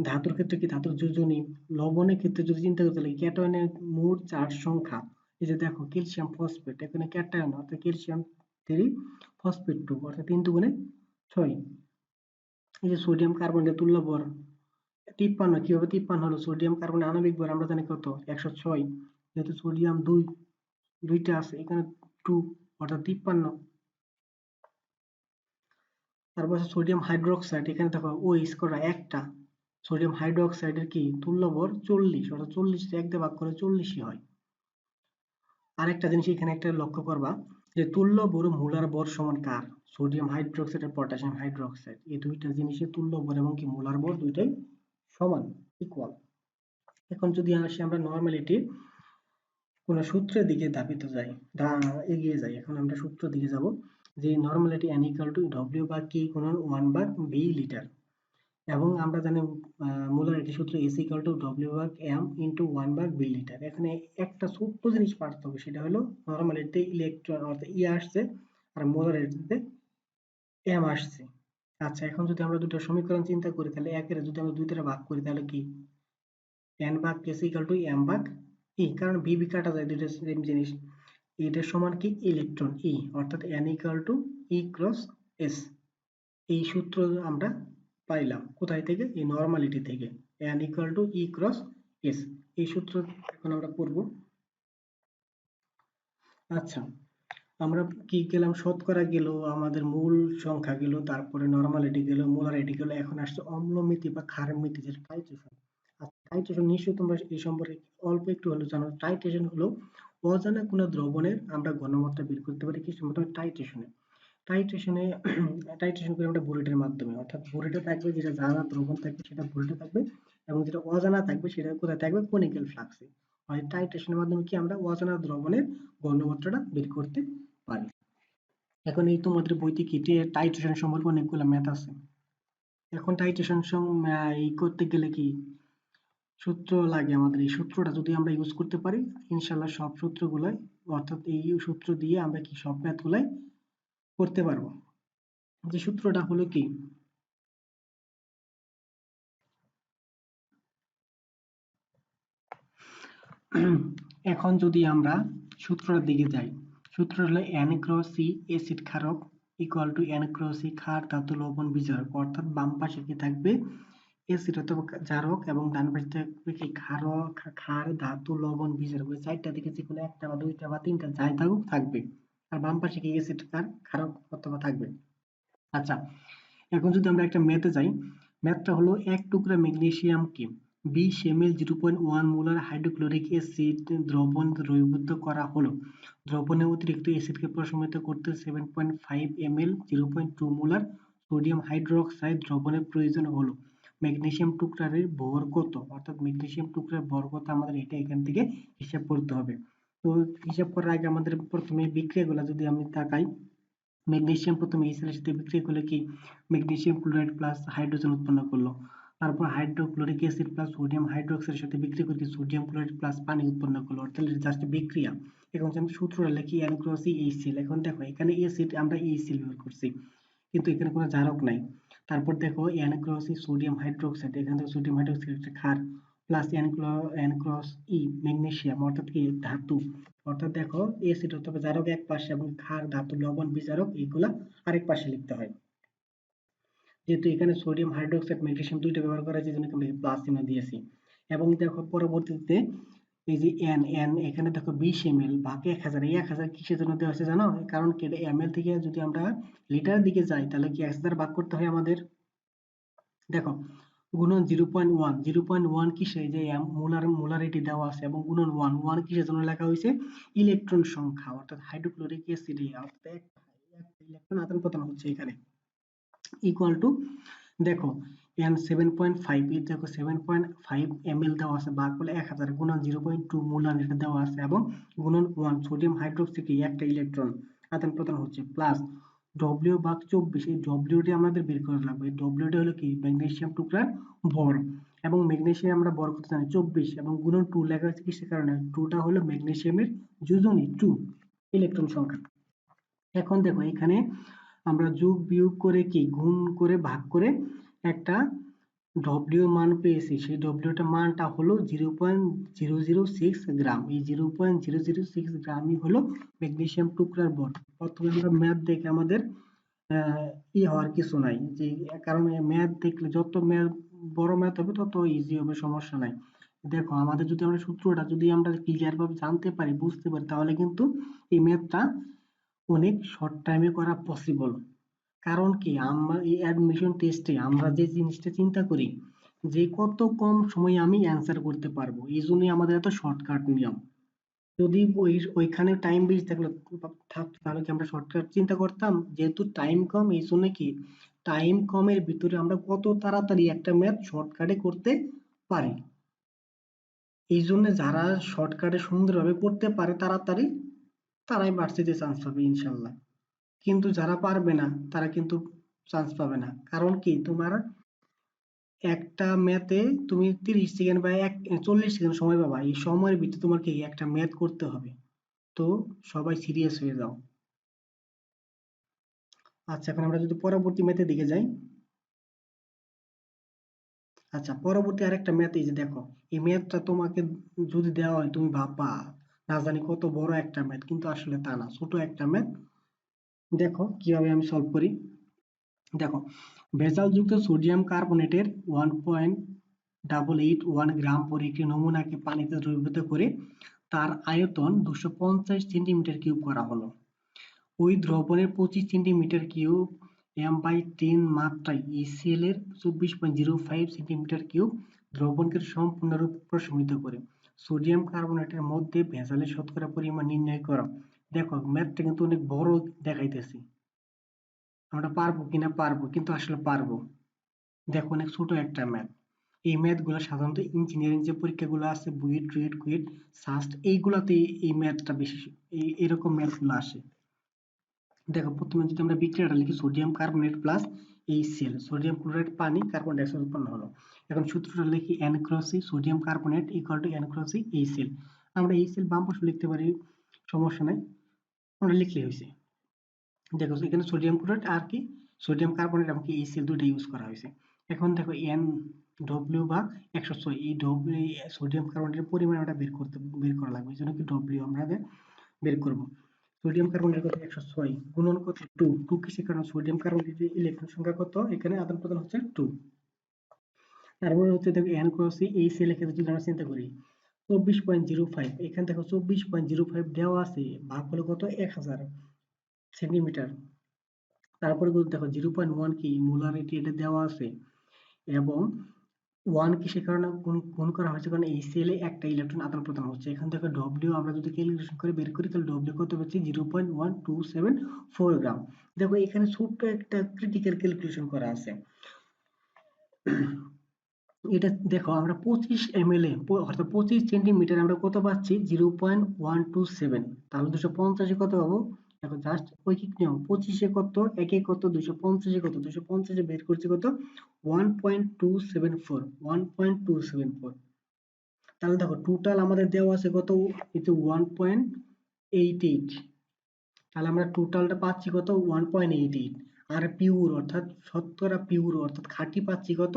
ধাতুর ক্ষেত্রে কি ধাতুর যোজনী। লবণের ক্ষেত্রে যদি চিন্তা করি তাহলে ক্যাটায়নের মোট চার্জ সংখ্যা, এই যে দেখো ক্যালসিয়াম ফসফেট, এখানে ক্যাটায়ন অর্থাৎ ক্যালসিয়াম 3 ফসফেট 2, অর্থাৎ 3 দুগুণে 6। এই যে সোডিয়াম কার্বনের তুল্য ভর 53, কিভাবে 53 হলো? সোডিয়াম কার্বনের আণবিক ভর আমরা জানি কত, 106, যেহেতু সোডিয়াম দুইটা আছে, এখানে 2, অর্থাৎ 53। তারপর সোডিয়াম হাইড্রোক্সাইড, এখানে দেখো OH করা একটা, সোডিয়াম হাইড্রোক্সাইডের কি তুল্য ভর 40, অর্থাৎ 40 কে 1 দিয়ে ভাগ করে 40ই হয়। আরেকটা জিনিস এখানে একটা লক্ষ্য করবা, যে তুল্য ভর মোলার ভর সমান কার? সোডিয়াম হাইড্রোক্সাইড আর পটাশিয়াম হাইড্রোক্সাইড, এই দুইটা জিনিসের তুল্য ভর এবং কি মোলার ভর দুইটাই সমান, ইকুয়াল। এখন যদি আসি আমরা নরমালিটি কোন সূত্রের দিকে এগিয়ে যাই, এখন আমরা সূত্র দিকে যাব, যে নরমালিটি n = W/K গুণন 1/B লিটার, এবং আমরা জানি মোলারিটি সূত্র S = W/M × 1/B লিটার। এখানে একটা ছোট্ট জিনিস পার্থক্য, সেটা হলো নরমালিটিতে ইলেকট্রন অর্থাৎ E আসছে আর মোলারিটিতে M আসছে। আচ্ছা, এখন যদি আমরা দুটো সমীকরণ চিন্তা করি, তাহলে একের যদি আমরা দুই দ্বারা ভাগ করি, তাহলে কি n ভাগ s ইকুয়াল টু m ভাগ e, কারণ v v কাটা যায়, দুটো সেম জিনিস। এটার সমান কি ইলেকট্রন e, অর্থাৎ n equal to e cross s। এই সূত্র আমরা পাইলাম কোথায় থেকে? এই নরমালিটি থেকে, n equal to e cross s। এই সূত্র এখন আমরা পড়ব। আচ্ছা, আমরা কি গেলাম, শতকরা গেল, আমাদের মূল সংখ্যা গেল, তারপরে নরমালিটি গেল, মোলারিটি গেল, এখন আসছে অম্লমিতি বা ক্ষারমিতি, যেটা টাইট্রেশন। টাইট্রেশন নিশ্চয়ই তোমরা এই সম্পর্কে অল্প একটু হলেও জানো। টাইট্রেশন হলো অজানা কোনো দ্রবণের আমরা ঘনমাত্রা বের করতে পারি কিছু মতো টাইট্রেশনে। টাইট্রেশনে টাইট্রেশন করি আমরা বুলেটের মাধ্যমে, অর্থাৎ বুলেটে থাকবে যেটা জানা দ্রবণ থাকবে সেটা বুলেটে থাকবে, এবং যেটা অজানা থাকবে সেটা কোথায় থাকবে? কনিক্যাল ফ্লাক্সে। হয় টাইট্রেশনের মাধ্যমে কি আমরা অজানা দ্রবণের ঘনমাত্রাটা বের করতে পারি। এখন এই তোমাদের বইতে কি টাইট্রেশন সম্পর্কে অনেকগুলো ম্যাথ আছে। এখন টাইট্রেশন এই করতে গেলে কি সূত্র লাগে আমাদের? এই সূত্রটা যদি আমরা ইউজ করতে পারি, ইনশাল্লাহ সব সূত্রগুলাই, অর্থাৎ এই সূত্র দিয়ে আমরা কি সব ম্যাথগুলাই করতে পারবো। যে সূত্রটা হলো কি, এখন যদি আমরা সূত্রটার দিকে যাই, সূত্র হলো n ক্রস c অ্যাসিড ক্ষারক equal to n cross c ক্ষার ধাতু লবণ বিজারক, অর্থাৎ বাম পাশে কি থাকবে? অ্যাসিড অথবা জারক, এবং ডান পাশে থাকবে কি? ক্ষার ধাতু লবণ বিজারক। ওই চারটা দিকে যে কোনো একটা বা দুইটা বা তিনটা যাই থাকুক থাকবে, আর বাম পাশে কি? অ্যাসিড ক্ষারক অথবা থাকবে। আচ্ছা, এখন যদি আমরা একটা ম্যাথে যাই, ম্যাথটা হলো এক টুকরা ম্যাগনেসিয়ামকে 20 ml 0.1 মোলার হাইড্রোক্লোরিক অ্যাসিড দ্রবণ দ্রবীভূত করা হলো। দ্রবণে অতিরিক্ত অ্যাসিডকে প্রশমিত করতে 7.5 ml 0.2 মোলার সোডিয়াম হাইড্রোক্সাইড দ্রবণের প্রয়োজন হলো। ম্যাগনেসিয়াম টুকরার ভর কত? অর্থাৎ ম্যাগনেসিয়াম টুকরার ভর কত আমাদের এটা এখান থেকে হিসাব করতে হবে। তো হিসাব করার আগে আমাদের প্রথমে বিক্রিয়াগুলো যদি আমি তাকাই, ম্যাগনেসিয়াম প্রথমে এই সেলের সাথে বিক্রিয়া করলে কি? ম্যাগনেসিয়াম ক্লোরাইড প্লাস হাইড্রোজেন উৎপন্ন করলো। তারপর হাইড্রোক্লোরিক অ্যাসিড প্লাস সোডিয়াম হাইড্রোক্সাইডের সাথে বিক্রিয়া করে সোডিয়াম ক্লোরাইড প্লাস পানি উৎপন্ন করলো, অর্থাৎ জাস্ট বিক্রিয়া। এখন আমি সূত্রটা লিখি, n ক্রস e HCl। এখন দেখো এখানে অ্যাসিড আমরা HCl ব্যবহার করছি, কিন্তু এখানে কোনো জারক নাই। তারপর দেখো n cross e sodium hydroxide, এখান থেকে সোডিয়াম হাইড্রোক্সাইড একটা ক্ষার, plus n cross e magnesium, অর্থাৎ কি? ধাতু। অর্থাৎ দেখো এসিড অথবা জারক এক পাশে এবং ক্ষার ধাতু লবণ বিজারক এইগুলা আরেক পাশে লিখতে হয়। যেহেতু এখানে সোডিয়াম হাইড্রোক্সাইড ম্যাগনেসিয়াম দুইটা ব্যবহার করা হয়েছে, এই জন্য আমরা প্লাস চিহ্ন দিয়েছি। এবং দেখো পরবর্তীতে এই যে n এখানে দেখো 20 ml ভাগ 1000, এই 1000 কিসের জন্য দেওয়া হয়েছে জানো? কারণ কি, এটা ml থেকে যদি আমরা লিটারের দিকে যাই, তাহলে কি 1000 ভাগ করতে হয় আমাদের। দেখো গুণন 0.1, 0.1 কিসে? যে মোলারিটি দেওয়া আছে, এবং গুণন 1 কিসের জন্য লেখা হয়েছে? ইলেকট্রন সংখ্যা, অর্থাৎ হাইড্রোক্লোরিক অ্যাসিডে অর্থাৎ একটা ইলেকট্রন আদান প্রদান হচ্ছে এখানে, ইকুয়াল টু দেখো n 7.5, এই দেখো 7.5 ml দেওয়া আছে, ভাগ করলে 1000, গুণন 0.2 মোলার এটা দেওয়া আছে, এবং গুণন 1 সোডিয়াম হাইড্রোক্সাইড একটা ইলেকট্রন আদান প্রদান হচ্ছে, প্লাস W ভাগ 24, এই W টি আমাদের বের করা লাগবে। এই W টি হলো কি? ম্যাগনেসিয়াম টুকরার ভর, এবং ম্যাগনেসিয়াম আমরা ভর কত জানি? 24, এবং গুণন 2 লেখা হচ্ছে কিসের কারণে? 2 টা হলো ম্যাগনেসিয়ামের যোজনী 2 ইলেকট্রন সংখ্যা। এখন দেখো এখানে আমরা যোগ বিয়োগ করে কি গুণ করে ভাগ করে একটা ডব্লিউ মান পেয়েছি, সেই ডব্লিউটা মানটা হলো 0.006 গ্রাম। এই 0.006 গ্রামই হলো ম্যাগনেসিয়াম টুকরার ভর। প্রথমে আমরা ম্যাথ দেখে আমাদের হওয়ার কিছু নাই, যে কারণ ম্যাথ দেখলে যত ম্যাথ বড় ম্যাথ হবে তত ইজি হবে, সমস্যা নাই। দেখো আমাদের যদি আমরা সূত্রটা যদি আমরা ক্লিয়ার ভাবে জানতে পারি, বুঝতে পারি, তাহলে কিন্তু এই ম্যাথটা অনেক শর্ট টাইমে করা পসিবল। কারণ কি, আমরা এই অ্যাডমিশন টেস্টে আমরা যে জিনিসটা চিন্তা করি যে কত কম সময়ে আমি অ্যান্সার করতে পারবো, এই জন্যই আমাদের এত শর্টকাট নিয়ম। যদি ওইখানে টাইম বেশি থাকলো থাকতো, তাহলে কি আমরা শর্টকাট চিন্তা করতাম? যেহেতু টাইম কম, এই জন্য কি টাইম কমের ভিতরে আমরা কত তাড়াতাড়ি একটা ম্যাথ শর্টকাটে করতে পারি। এই জন্য যারা শর্টকাটে সুন্দরভাবে করতে পারে তাড়াতাড়ি, তারাই ভার্সিটিতে চান্স পাবে ইনশাল্লাহ। কিন্তু যারা পারবে না তারা কিন্তু চান্স পাবে না। কারণ কি, তোমার একটা ম্যাথে তুমি 30 সেকেন্ড বা 40 সেকেন্ড সময় পাবা, এই সময়ের ভিতরে তোমাকে একটা ম্যাথ করতে হবে। তো সবাই সিরিয়াস হয়ে যাও। আচ্ছা, এখন আমরা যদি পরবর্তী ম্যাথের দিকে যাই, আচ্ছা, পরবর্তী আরেকটা ম্যাথ, এই যে দেখো, এই ম্যাথটা তোমাকে যদি দেওয়া হয় তুমি ভাববা না জানি কত বড় একটা ম্যাথ, কিন্তু আসলে তা না, ছোট একটা ম্যাথ। দেখো কিভাবে আমি সলভ করি। দেখো, ভেজালযুক্ত সোডিয়াম কার্বনেটের 1.881 গ্রাম পরে একটি নমুনাকে পানিতে দ্রবীভূত করে তার আয়তন 250 সেন্টিমিটার কিউব করা হলো। ওই দ্রবণের 25 সেন্টিমিটার কিউব m/10 মাত্রায় HCl এর 24.05 সেন্টিমিটার কিউব দ্রবণকে সম্পূর্ণরূপে প্রশমিত করে সোডিয়াম কার্বনেটের মধ্যে ভেজালের শতকরা পরিমাণ নির্ণয় করো। দেখো, ম্যাথটা কিন্তু অনেক বড় দেখাইতেছি, আমরা পারবো কিনা, পারবো, কিন্তু আসলে পারবো। দেখো, অনেক ছোট একটা ম্যাথ। এই ম্যাথ গুলো সাধারণত ইঞ্জিনিয়ারিং যে পরীক্ষাগুলো আছে, বুয়েট, রুয়েট, কুয়েট, সাস্ট, এইগুলাতে এই ম্যাথটা বেশি, এরকম ম্যাথ গুলো আসে। দেখো, প্রথমে যদি আমরা বিক্রিয়াটা লিখি, sodium carbonate plus HCl, sodium chloride পানি, কার্বন ডাইঅক্সাইড উৎপন্ন হলো। এখন সূত্রটা লিখি, N cross C, sodium carbonate equal to N cross C HCl। আমরা HCl বাম পাশে লিখতে পারি, সমস্যা নাই, আমরা লিখলেই হয়েছে। দেখো, এখানে সোডিয়াম ক্লোরাইড আর কি সোডিয়াম কার্বনেট এবং HCl দুটো ইউজ করা হয়েছে। এখন দেখো, NW বা 106, এই ডব্লিউ সোডিয়াম কার্বনেটের পরিমাণ আমরা বের করা লাগবে, এই জন্য কি ডব্লিউ আমরা বের করব। সোডিয়াম কার্বনেটের কত, 106 গুণন কত, 2 কিসের কারণে, সোডিয়াম কার্বনেটের ইলেকট্রন সংখ্যা কত, এখানে আদান প্রদান হচ্ছে 2। তারপরে হচ্ছে দেখো, N ক্রস C, এই সেলের ক্ষেত্রে যদি আমরা চিন্তা করি 24.05, এখানে দেখো 24.05 দেওয়া আছে, ভাগ হলো কত, 1000 সেন্টিমিটার। তারপরে দেখো 0.1 কি মোলারিটি, এটা দেওয়া আছে, এবং 1 কিসের কারণে গুণ করা হয়েছে, কারণ এই সেলে একটা ইলেকট্রন আদান প্রদান হচ্ছে। এখান থেকে ডব্লিউ আমরা যদি ক্যালকুলেশন করে বের করি, তাহলে ডব্লিউ কত হচ্ছে 0.1274 গ্রাম। দেখো, এখানে ছোট্ট একটা ক্রিটিক্যাল ক্যালকুলেশন করা আছে। এটা দেখো, আমরা 25 ml এ অর্থাৎ 25 সেন্টিমিটার আমরা কত পাচ্ছি, 0.127, তাহলে 250 এ কত পাবো। দেখো, জাস্ট ঐকিক নিয়ম, 25 এ কত, একে কত, 250 এ কত, 250 এ বের করছি কত, 1.274, 1.274। তাহলে দেখো, টোটাল আমাদের দেওয়া আছে কত, এই যে 1.88, তাহলে আমরা টোটালটা পাচ্ছি কত, 1.88। আর পিওর অর্থাৎ শতকরা পিওর অর্থাৎ খাঁটি পাচ্ছি কত,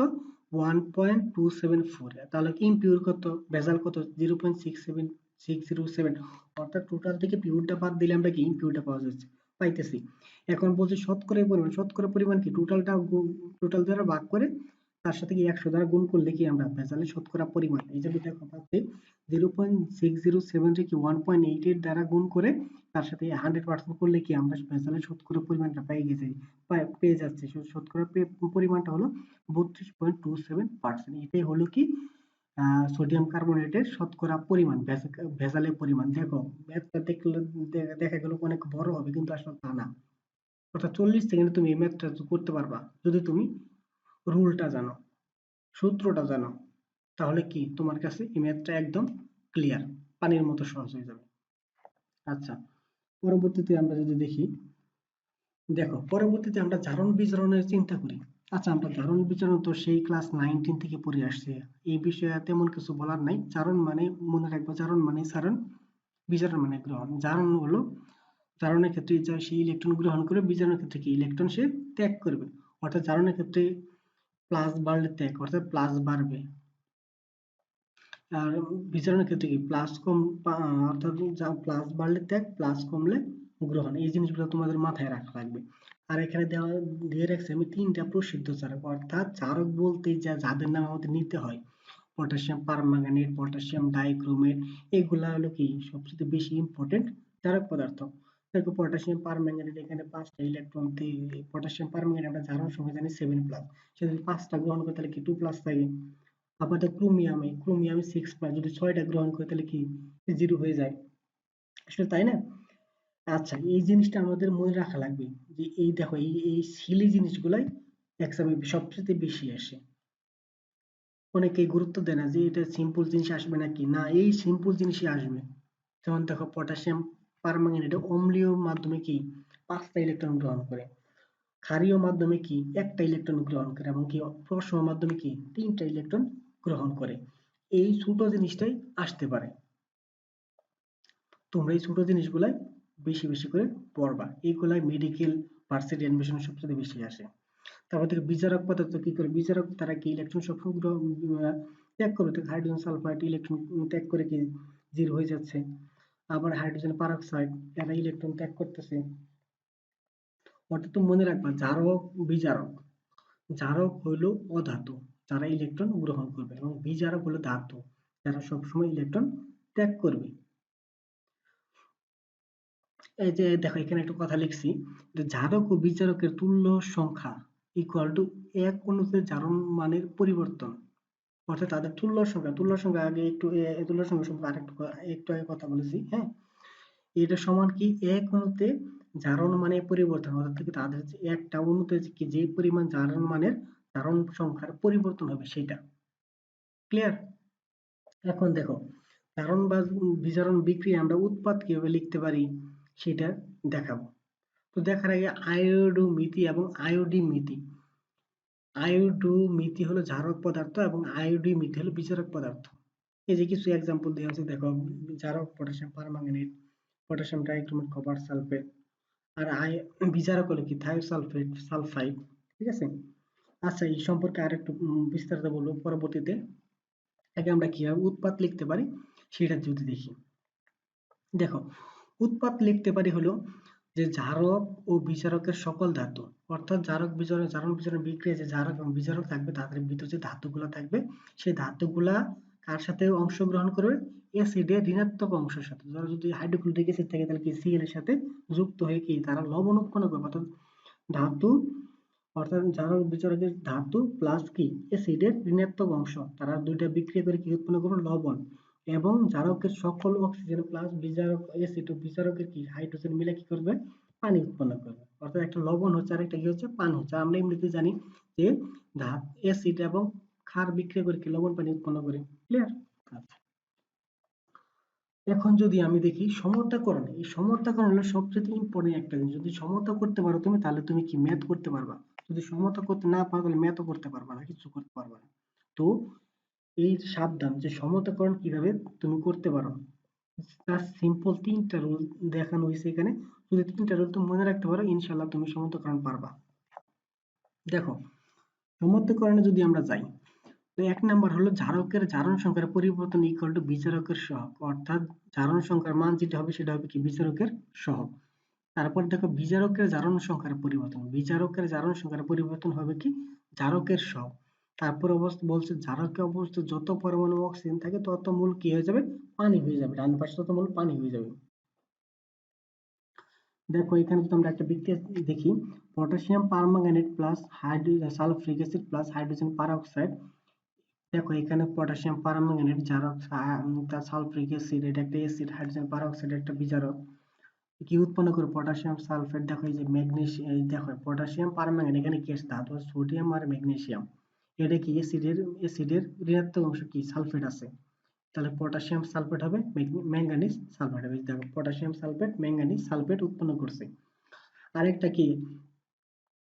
1.274। তাহলে ইমপিওর কত, ভেজাল কত, 0.67607, অর্থাৎ টোটাল থেকে পিওরটা বাদ দিলে আমরা কি ইমপিওরটা পাইতেছি। এখন বলছি শতকরা পরিমাণ, শতকরা পরিমাণ কি, টোটাল দ্বারা ভাগ করে তার সাথে কি 100 দ্বারা গুণ করলে কি আমরা ভেজালের শতকরা পরিমাণ, এই জন্য দেখো পাচ্ছি 0.607 কে 1.88 দ্বারা গুণ করে তার সাথে 100% করলে কি আমরা ভেজালের শতকরা পরিমাণটা পেয়ে যাচ্ছি। শতকরা পরিমাণটা হলো 32.27%। এটাই হলো কি সোডিয়াম কার্বনেটের শতকরা পরিমাণ, ভেজালের পরিমাণ। দেখো, ম্যাথটা দেখলে দেখা গেল অনেক বড় হবে, কিন্তু আসলে তা না। অর্থাৎ 40 সেকেন্ডে তুমি এই ম্যাথটা করতে পারবা, যদি তুমি রুলটা জানো, সূত্রটা জানো, তাহলে কি তোমার কাছে এই ম্যাথটা একদম ক্লিয়ার, পানির মতো সহজ হয়ে যাবে। আচ্ছা, পরবর্তীতে আমরা যদি দেখি, দেখো, পরবর্তীতে আমরা জারণ বিজারণের চিন্তা করি। আচ্ছা, আমরা জারণ বিজারণ তো সেই ক্লাস 9 থেকে পড়ে আসছি, এই বিষয়ে তেমন কিছু বলার নাই। জারণ মানে মনে রাখবো, জারণ মানে সারণ, বিজারণ মানে গ্রহণ। জারণ হলো জারণের ক্ষেত্রে সেই ইলেকট্রন গ্রহণ করে, বিজারণের ক্ষেত্রে কি ইলেকট্রন সে ত্যাগ করবে। অর্থাৎ জারণের ক্ষেত্রে প্লাস বাড়লে ত্যাগ, অর্থাৎ প্লাস বাড়বে। আর বিজারণের ক্ষেত্রে কি প্লাস কম, অর্থাৎ প্লাস বাড়লে ত্যাগ, প্লাস কমলে গ্রহণ। এই জিনিসগুলো তোমাদের মাথায় রাখা লাগবে। আর এখানে দিয়ে রাখছি আমি 3টা প্রসিদ্ধ চারক, অর্থাৎ চারক বলতে যাদের নাম আমাদের নিতে হয়, পটাশিয়াম পারম্যাঙ্গানেট, পটাশিয়াম ডাইক্রোমেট, এগুলা হলো কি সবচেয়ে বেশি ইম্পর্টেন্ট চারক পদার্থ। দেখো, পটাশিয়াম পারম্যাঙ্গানেট, এখানে 5টা ইলেকট্রন, পটাশিয়াম পারম্যাঙ্গানেট আমরা জারার সময় জানি 7+, সে যদি 5টা গ্রহণ করে তাহলে কি 2+ থাকে। আবার ক্রোমিয়ামে 6+, যদি 6টা গ্রহণ করে তাহলে কি 0 হয়ে যায়, আসলে তাই না। আচ্ছা, এই জিনিসটা আমাদের মনে রাখা লাগবে, যে এই দেখো, এই সিলি জিনিসগুলাই এক্সামে সবচেয়ে বেশি আসে। অনেকেই গুরুত্ব দেয় না যে এটা সিম্পল জিনিস আসবে নাকি, না, এই সিম্পল জিনিসই আসবে। যেমন দেখো, পটাশিয়াম পারম্যাঙ্গানেট অম্লীয় মাধ্যমে কি 5টা ইলেকট্রন গ্রহণ করে, ক্ষারীয় মাধ্যমে কি একটা ইলেকট্রন গ্রহণ করে, এবং কি প্রসম মাধ্যমে কি 3টা ইলেকট্রন গ্রহণ করে। এই ছোট জিনিসটাই আসতে পারে, তোমরা এই ছোট জিনিসগুলাই বেশি বেশি করে পড়বা, এইগুলাই মেডিকেল ভার্সিটি অ্যাডমিশন সবচেয়ে বেশি আসে। তারপর থেকে বিজারক পদার্থ কি করে, বিজারক তারা কি ইলেকট্রন সবসময় ত্যাগ করে, হাইড্রোজেন সালফাইড ইলেকট্রন ত্যাগ করে কি জিরো হয়ে যাচ্ছে। আবার হাইড্রোজেন পারঅক্সাইড এরা ইলেকট্রন ত্যাগ করতেছে। অর্থাৎ তুমি মনে রাখবা জারক বিজারক, জারক হলো অধাতু যারা ইলেকট্রন গ্রহণ করবে, এবং বিজারক হলো ধাতু যারা সবসময় ইলেকট্রন ত্যাগ করবে। এই যে দেখো এখানে একটা কথা লিখছি, যে জারক ও বিজারকের তুল্য সংখ্যা ইকুয়াল টু এক অণুতে জারণ মানের পরিবর্তন। অর্থাৎ তাদের তুল্য সংখ্যা আগে তুল্য সংখ্যা সম্পর্কে একটু আগে কথা বলেছি, হ্যাঁ। এটা সমান কি এক অণুতে জারণ মানের পরিবর্তন, অর্থাৎ তাদের একটা অণুতে যে পরিমাণ জারণ মানের জারণ সংখ্যার পরিবর্তন হবে সেটা। ক্লিয়ার? এখন দেখো জারণ বা বিজারণ বিক্রিয়া আমরা উৎপাদ কিভাবে লিখতে পারি সেটা দেখাবো। তো দেখার আগে আয়োডোমিতি এবং আয়োডিমিতি। আয়োডোমিতি হলো জারক পদার্থ এবং আয়োডিমিতি হলো বিজারক পদার্থ। এই যে কিছু এক্সাম্পল দেওয়া আছে দেখো, জারক potassium permanganate, potassium dichromate, copper sulphate. আর বিজারক হলো কি থায়োসালফেট, সালফাইড। ঠিক আছে? আচ্ছা, এই সম্পর্কে আরেকটু বিস্তারিত বলবো পরবর্তীতে। আগে আমরা কিভাবে উৎপাদ লিখতে পারি সেটা যদি দেখি। দেখো উৎপাদ লিখতে পারি হলো যে জারক ও বিজারকের সকল ধাতু, অর্থাৎ জারক বিজারক জারণ বিজারণ বিক্রিয়া যে জারক এবং বিজারক থাকবে তাদের ভিতরে যে ধাতুগুলা থাকবে সেই ধাতুগুলা কার সাথে অংশগ্রহণ করবে, অ্যাসিডের ঋণাত্মক অংশের সাথে। ধরো যদি হাইড্রোক্লোরিক অ্যাসিড থাকে তাহলে কি Cl এর সাথে যুক্ত হয়ে কি তারা লবণ উৎপন্ন করবে। অর্থাৎ ধাতু, অর্থাৎ জারক বিজারকের ধাতু প্লাস কি অ্যাসিডের ঋণাত্মক অংশ, তারা দুইটা বিক্রিয়া করে কি উৎপন্ন করবে, লবণ। এবং জারকের সকল অক্সিজেন প্লাস বিজারক অ্যাসিড ও বিজারকের কি হাইড্রোজেন মিলে কি করবে, পানি উৎপন্ন করবে। অর্থাৎ একটা লবণ হচ্ছে আর একটা কি হচ্ছে, পানি হচ্ছে। আমরা এমনিতে জানি যে অ্যাসিড এবং ক্ষার বিক্রিয়া করে কি লবণ পানি উৎপন্ন করে। ক্লিয়ার? আচ্ছা, এখন যদি আমি দেখি সমতাকরণ, এই সমতাকরণ হলো সবচেয়ে ইম্পর্টেন্ট একটা জিনিস। যদি সমতা করতে পারো তুমি তাহলে তুমি কি ম্যাথ করতে পারবা। যদি সমতা করতে না পারো তাহলে ম্যাথও করতে পারবা না, কিছু করতে পারবা না। তো এই সাবধান যে সমতাকরণ কিভাবে তুমি করতে পারো, তার সিম্পল তিনটা রুল দেখানো হয়েছে এখানে। যদি তিনটা রুল তুমি মনে রাখতে পারো ইনশাল্লাহ তুমি সমতাকরণ পারবা। দেখো সমতাকরণে যদি আমরা যাই, তো এক নাম্বার হলো জারকের জারণ সংখ্যার পরিবর্তন ইকুয়াল টু বিজারকের সহগ, অর্থাৎ জারণ সংখ্যার মান যেটা হবে সেটা হবে কি বিজারকের সহগ। তারপর দেখো বিজারকের জারণ সংখ্যার পরিবর্তন, বিজারকের জারণ সংখ্যার পরিবর্তন হবে কি জারকের সহগ। তারপর অবস্থা বলছে জারকে অবস্থিত যত পরমাণু অক্সিজেন থাকে তত মূল কি হয়ে যাবে, পানি হয়ে যাবে, ডান পাশে তত মূল পানি হয়ে যাবে। দেখো এখানে যদি আমরা একটা বিক্রিয়া দেখি, potassium permanganate plus sulphuric acid plus hydrogen peroxide. দেখো এখানে পটাশিয়াম পারম্যাঙ্গানেট জারক, তার সালফ্রিক অ্যাসিড এটা একটা অ্যাসিড, হাইড্রোজেন পারঅক্সাইড একটা বিজারক, কি উৎপন্ন করে পটাশিয়াম সালফেট। দেখো এই যে ম্যাগনেসিয়াম, দেখো পটাশিয়াম পারম্যাঙ্গানেট এখানে কি আছে, ধাতু সোডিয়াম আর ম্যাগনেসিয়াম। এটা কি অ্যাসিডের ঋণাত্মক অংশ কি সালফেট আছে, তাহলে পটাশিয়াম সালফেট হবে, ম্যাঙ্গানিজ সালফেট হবে। দেখো পটাশিয়াম সালফেট ম্যাঙ্গানিজ সালফেট উৎপন্ন করছে। আরেকটা কি,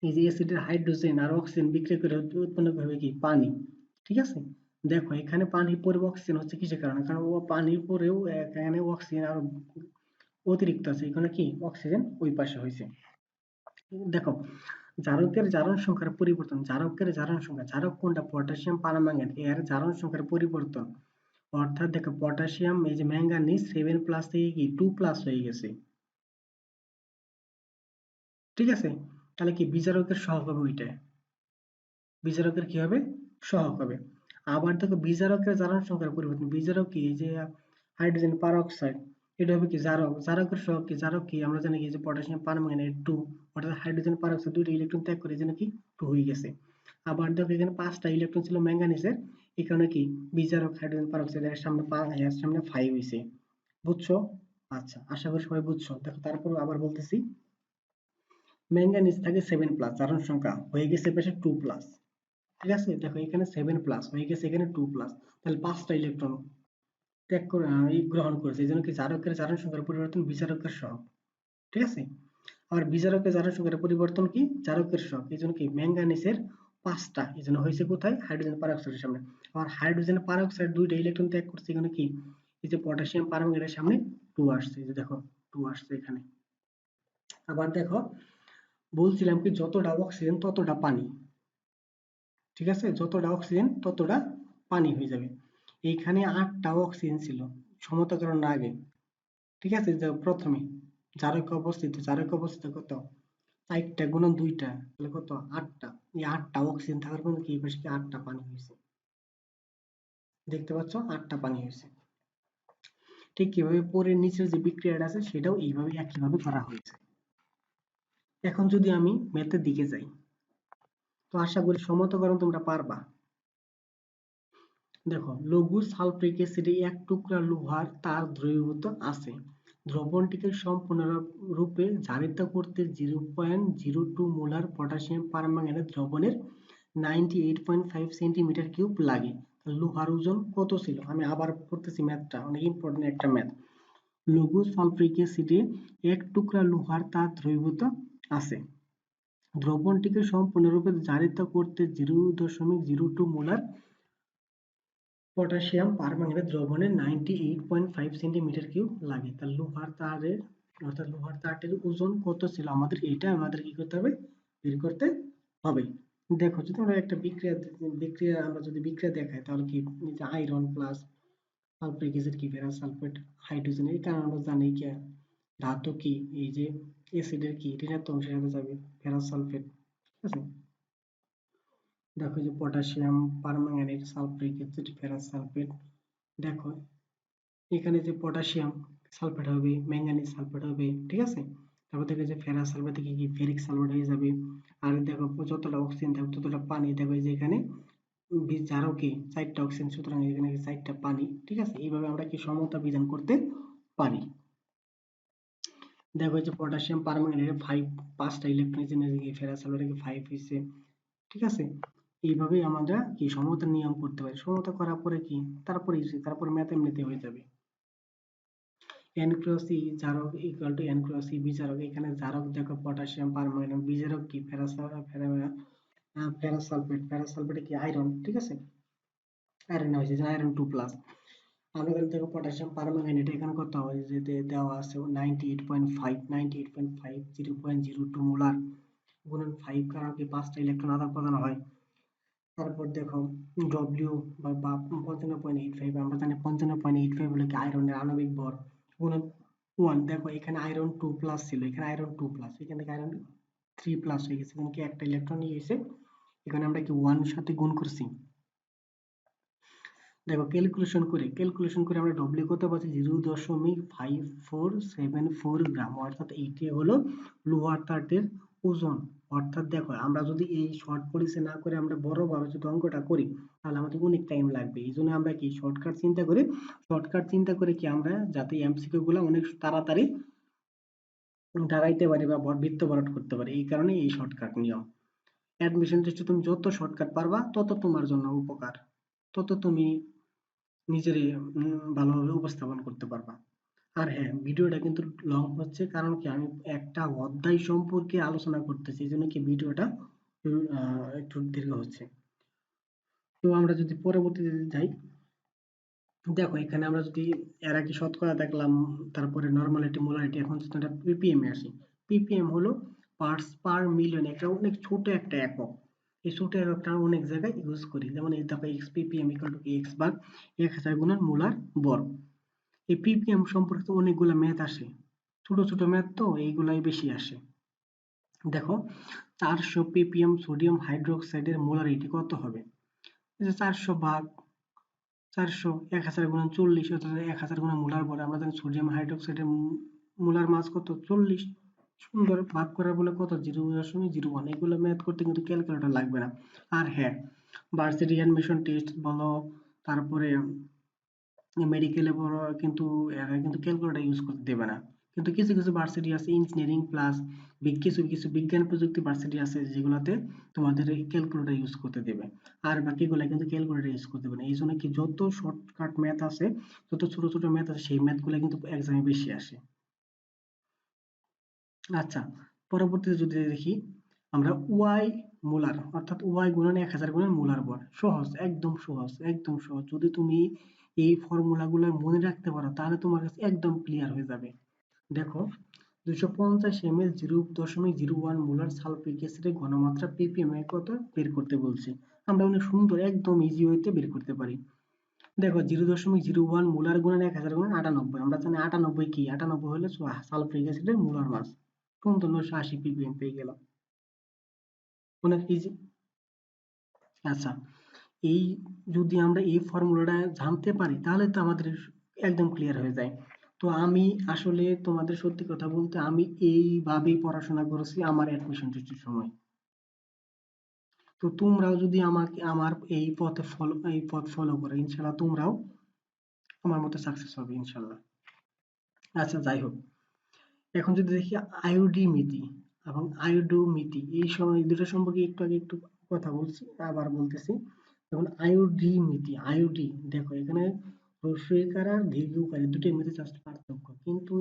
এই যে অ্যাসিডের হাইড্রোজেন আর অক্সিজেন বিক্রিয়া করে উৎপন্ন হবে কি পানি। ঠিক আছে? দেখো এখানে পানির পরে অক্সিজেন হচ্ছে কিসের কারণে, কারণ ও পানির পরেও এখানে অক্সিজেন আর অতিরিক্ত আছে, এখানে কি অক্সিজেন ওই পাশে হয়েছে। দেখো জারকের জারণ সংখ্যার পরিবর্তন, জারকের জারণ সংখ্যা, জারক কোনটা পটাশিয়াম পারম্যাঙ্গানেট, এর জারণ সংখ্যার পরিবর্তন। অর্থাৎ দেখো পটাশিয়াম এই যে ম্যাঙ্গানিজ 7+ থেকে কি 2+ হয়ে গেছে। ঠিক আছে? তাহলে কি বিজারকের সহগ হবে ওইটা, বিজারকের কি হবে, সহগ হবে। আবার দেখো বিজারকের জারণ সংখ্যার পরিবর্তন, বিজারক কি এই যে হাইড্রোজেন পারঅক্সাইড, এটা হবে কি জারক, জারকের সহগ কি, জারক কি আমরা জানি কি যে পটাশিয়াম পারম্যাঙ্গানেট 2, অর্থাৎ হাইড্রোজেন পারঅক্সাইড দুইটা ইলেকট্রন ত্যাগ করে যেন কি 2 হয়ে গেছে। আবার দেখো এখানে 5টা ইলেকট্রন ছিল ম্যাঙ্গানিজের, এখানে কি বিজারক হাইড্রোজেন পারঅক্সাইড এর সামনে 5 হয়েছে। বুঝছো? আচ্ছা, আশা করি সবাই বুঝছো। দেখো তারপর আবার বলতেছি, ম্যাঙ্গানিজ থাকে 7+, জারণ সংখ্যা হয়ে গেছে পাশে 2+। ঠিক আছে? দেখো এখানে 7+ হয়ে গেছে, এখানে 2+, তাহলে 5টা ইলেকট্রন ত্যাগ করে গ্রহণ করেছে, এই জন্য কি জারকের জারণ সংখ্যার পরিবর্তন বিজারকের সহগ। ঠিক আছে? আর বিজারকের জারণ সংখ্যার পরিবর্তন কি জারকের সহগ, এই জন্য কি ম্যাঙ্গানিজের 5টা, এই জন্য হয়েছে কোথায়, হাইড্রোজেন পারঅক্সাইডের সামনে। আর হাইড্রোজেন পারঅক্সাইড দুইটা ইলেকট্রন ত্যাগ করছে, এখানে কি এই যে পটাশিয়াম পারম্যাঙ্গানেটের সামনে 2 আসছে, এই যে দেখো 2 আসছে এখানে। আবার দেখো বলছিলাম কি যতটা অক্সিজেন ততটা পানি, ঠিক আছে, যতটা অক্সিজেন ততটা পানি হয়ে যাবে। এইখানে 8টা অক্সিজেন ছিল সমতাকরণের আগে, ঠিক আছে, যে প্রথমে জারকে অবস্থিত কত, 4টা গুণন 2টা তাহলে কত, 8টা। এই 8টা অক্সিজেন থাকার কারণে কি বেশ কি 8টা পানি হয়েছে, দেখতে পাচ্ছ 8টা পানি হয়েছে। ঠিক কিভাবে পরের নিচের যে বিক্রিয়াটা আছে সেটাও এইভাবে একইভাবে করা হয়েছে। এখন যদি আমি ম্যাথের দিকে যাই, তো আশা করি সমতাকরণ তোমরা পারবা। দেখো, লঘু সালফ্রিক অ্যাসিডে 1 টুকরা লোহার তার দ্রবীভূত আছে। দ্রবণটিকে সম্পূর্ণরূপে জারিত করতে 0.02 মোলার পটাশিয়াম পারম্যাঙ্গানেট দ্রবণের 98.5 সেন্টিমিটার কিউব লাগে। লোহার ওজন কত ছিল? আমি আবার করতেছি ম্যাথটা, অনেক ইম্পর্টেন্ট একটা ম্যাথ। লঘু সালফ্রিক অ্যাসিডে 1 টুকরা লোহার তার দ্রবীভূত আছে। দ্রবণটিকে সম্পূর্ণরূপে জারিত করতে 0.02 মোলার পটাশিয়াম পারম্যাঙ্গানেট দ্রবণে 98.5 সেন্টিমিটার কিউব লাগে। তার লোহার তারের অর্থাৎ লোহার তারটির ওজন কত ছিল আমাদের, এটা আমাদের কি করতে হবে, বের করতে হবে। দেখো, যদি আমরা একটা বিক্রিয়া আমরা যদি বিক্রিয়া দেখাই তাহলে কি, যে আয়রন প্লাস সালফ্রিক অ্যাসিড কি ফেরাস সালফেট হাইড্রোজেন, এই কারণে আমরা জানি কি ধাতু কি, এই যে অ্যাসিডের কি ঋণাত্মক অংশের সাথে যাবে ফেরাস সালফেট, ঠিক আছে। দেখো যে potassium permanganate sulphuric acid ferrous sulphate, দেখো এখানে যে পটাশিয়াম সালফেট হবে, ম্যাঙ্গানিজ সালফেট হবে, ঠিক আছে। তারপর দেখো যে ফেরাস সালফেট থেকে কি ফেরিক সালফেট হয়ে যাবে। আর দেখো যতটা অক্সিজেন থাকবে ততটা পানি, দেখো যে এখানে জারকে 4টা অক্সিজেন, সুতরাং এখানে 4টা পানি, ঠিক আছে। এইভাবে আমরা কি সমতা বিধান করতে পারি। দেখো যে পটাশিয়াম পারম্যাঙ্গানেট 5টা ইলেকট্রন এসে ফেরাস সালফেট 5 হয়েছে, ঠিক আছে। এইভাবেই আমরা কি সমতার নিয়ম করতে পারি। সমতা করার পরে কি, তারপরে ম্যাথ এমনিতে হয়ে যাবে। n ক্রস e জারক equal to n cross e বিজারক। এখানে জারক দেখো পটাশিয়াম পারম্যাঙ্গানেট, বিজারক কি ফেরাস সালফেট, ফেরাস সালফেটে কি আয়রন, ঠিক আছে, আয়রন হয়েছে আয়রন 2 প্লাস। আমাদের দেখো পটাশিয়াম পারম্যাঙ্গানেট এখানে কত হয়, যে দেওয়া আছে 98.5 98.5 0.02 মোলার গুণন 5, কারণ কি 5টা ইলেকট্রন আদান প্রদান হয়। তারপর দেখো ডব্লিউ বা 55.85, আমরা জানি 55.85 হলো কি আয়রনের আণবিক ভর গুণন 1। দেখো এখানে আয়রন 2 প্লাস ছিল, এখানে আয়রন 2 প্লাস, এখান থেকে আয়রন 3 প্লাস হয়ে গেছে, এখানে কি একটা ইলেকট্রন নিয়ে গেছে, এখানে আমরা কি 1 এর সাথে গুণ করছি। দেখো ক্যালকুলেশন করে আমরা ডব্লিউ কত পাচ্ছি, 0.5474 গ্রাম, অর্থাৎ এইটি হলো লোহার তারের ওজন। অর্থাৎ দেখো, আমরা যদি এই শর্ট পলিসি না করে আমরা বড়ভাবে যদি অঙ্কটা করি তাহলে আমাদের অনেক টাইম লাগবে। এই জন্য আমরা কি শর্টকাট চিন্তা করে কি আমরা যাতে এমসিকিউ গুলো অনেক তাড়াতাড়ি দাঁড়াইতে পারি বা বৃত্ত ভরাট করতে পারি, এই কারণে এই শর্টকাট নিয়ম। অ্যাডমিশন টেস্টে তুমি যত শর্টকাট পারবা তত তোমার জন্য উপকার, তত তুমি নিজের ভালোভাবে উপস্থাপন করতে পারবা। আর হ্যাঁ, ভিডিওটা কিন্তু লং হচ্ছে, কারণ কি আমি একটা অধ্যায় সম্পর্কে আলোচনা করতেছি, এই জন্য কি ভিডিওটা একটু দীর্ঘ হচ্ছে। তো আমরা যদি পরবর্তীতে যাই, দেখো এখানে আমরা যদি এর আগে শতকরা দেখলাম, তারপরে নরমালিটি, মোলারিটি, এখন যদি আমরা পিপিএম এ আসি। পিপিএম হলো পার্টস পার মিলিয়ন, একটা অনেক ছোট একটা একক। এই ছোট এককটা অনেক জায়গায় ইউজ করি, যেমন এই দেখো x ppm equal to x bar 1000 গুণন মোলার বর্গ। এই পিপিএম সম্পর্কিত অনেকগুলো ম্যাথ আসে, ছোট ছোট ম্যাথ তো এইগুলাই বেশি আসে। দেখো 400 পিপিএম সোডিয়াম হাইড্রোক্সাইডের মোলারিটি কত হবে, 400 ভাগ 400, 1000 গুণন 40, অর্থাৎ 1000 গুণন মোলার পরে আমরা জানি সোডিয়াম হাইড্রোক্সাইডের মোলার মাস কত, 40। সুন্দর ভাগ করার বলে কত, 0.01। এগুলো ম্যাথ করতে কিন্তু ক্যালকুলেটর লাগবে না। আর হ্যাঁ, ভার্সিটি অ্যাডমিশন টেস্ট বলো, তারপরে মেডিকেলে বড়, কিন্তু এরা কিন্তু ক্যালকুলেটর ইউজ করতে দেবে না। কিন্তু কিছু কিছু ভার্সিটি আছে ইঞ্জিনিয়ারিং প্লাস কিছু কিছু বিজ্ঞান প্রযুক্তি ভার্সিটি আছে যেগুলোতে তোমাদের এই ক্যালকুলেটর ইউজ করতে দেবে, আর বাকিগুলো কিন্তু ক্যালকুলেটর ইউজ করতে দেবে না। এই জন্য কি যত শর্টকাট ম্যাথ আছে, যত ছোট ছোট ম্যাথ আছে, সেই ম্যাথগুলো কিন্তু এক্সামে বেশি আসে। আচ্ছা, পরবর্তীতে যদি দেখি আমরা ওয়াই মোলার, অর্থাৎ ওয়াই গুণন 1000 গুণন মোলার বর, সহজ, একদম সহজ, একদম সহজ। যদি তুমি এই ফর্মুলাগুলো মনে রাখতে পারো তাহলে তোমার কাছে একদম ক্লিয়ার হয়ে যাবে। দেখো 250 ml 0.01 মোলার সালফিক অ্যাসিডের ঘনমাত্রা ppm এ কত বের করতে বলছে। আমরা অনেক সুন্দর একদম ইজি ওয়েতে বের করতে পারি। দেখো 0.01 মোলার গুণন 1000 গুণন 98, আমরা জানি 98 কি, 98 হলে সালফিউরিক অ্যাসিডের মোলার মাস, সুন্দর 980 ppm পেয়ে গেলাম, অনেক ইজি। আচ্ছা, এই যদি আমরা এই ফর্মুলাটা জানতে পারি তাহলে তো আমাদের একদম ক্লিয়ার হয়ে যায়। তো আমি আসলে তোমাদের সত্যি কথা বলতে আমি এইভাবেই পড়াশোনা করেছি আমার অ্যাডমিশন টেস্টের সময়। তো তোমরাও যদি আমাকে আমার এই পথ ফলো করো, ইনশাল্লাহ তোমরাও আমার মতো সাকসেস হবে ইনশাল্লাহ। আচ্ছা, যাই হোক, এখন যদি দেখি আইওডি মিতি এবং আয়োডো মিতি, এই সময় দুটো সম্পর্কে একটু আগে একটু কথা বলছি, আবার বলতেছি। যেমন আইওডি মিতি, আইওডি, দেখো এখানে হ্রস্বইকার আর দীর্ঘকার দুটোর মধ্যে জাস্ট পার্থক্য, কিন্তু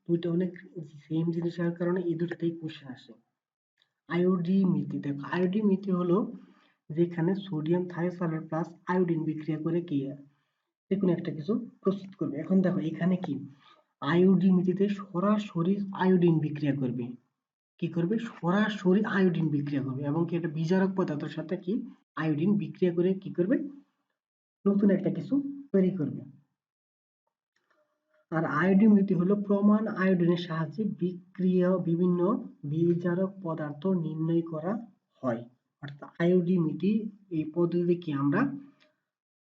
দুইটা অনেক সেম জিনিস হওয়ার কারণে এই দুটাতেই কোশ্চেন আসে। আইওডি মিতি, দেখো আইওডি মিতি হলো যেখানে সোডিয়াম থায়োসালফেট প্লাস আয়োডিন বিক্রিয়া করে কি যে কোনো একটা কিছু প্রস্তুত করবে। এখন দেখো এখানে কি আয়োডি মিতিতে সরাসরি আয়োডিন বিক্রিয়া করবে, কি করবে সরাসরি আয়োডিন বিক্রিয়া করবে, এবং কি একটা বিজারক পদার্থের সাথে কি আয়োডিন বিক্রিয়া করে কি করবে নতুন একটা কিছু তৈরি করবে। আর আয়োডিমিতি হলো প্রমাণ আয়োডিনের সাহায্যে বিক্রিয়া বিভিন্ন বিজারক পদার্থ নির্ণয় করা হয়। অর্থাৎ আয়োডিমিতি এই পদ্ধতিতে কি আমরা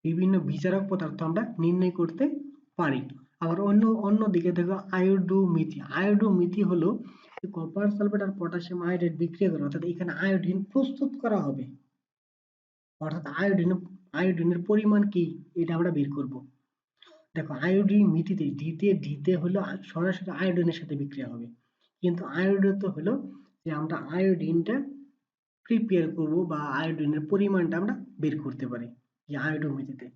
বিভিন্ন বিজারক পদার্থ আমরা নির্ণয় করতে পারি। আবার অন্যদিকে দেখো আয়োডোমিতি, আয়োডোমিতি হলো কপার সালফেট আর পটাশিয়াম আয়োডাইড বিক্রিয়া করে, অর্থাৎ এখানে আয়োডিন প্রস্তুত করা হবে, অর্থাৎ আয়োডিনের পরিমাণ কি এটা আমরা বের করব। দেখো আয়োডিন মিথিতে ঢিতে হলো সরাসরি আয়োডিনের সাথে বিক্রিয়া হবে, কিন্তু আয়োডো তো হলো যে আমরা আয়োডিনটা প্রিপেয়ার করব বা আয়োডিনের পরিমাণটা আমরা বের করতে পারি যে আয়োডোমিথিতে।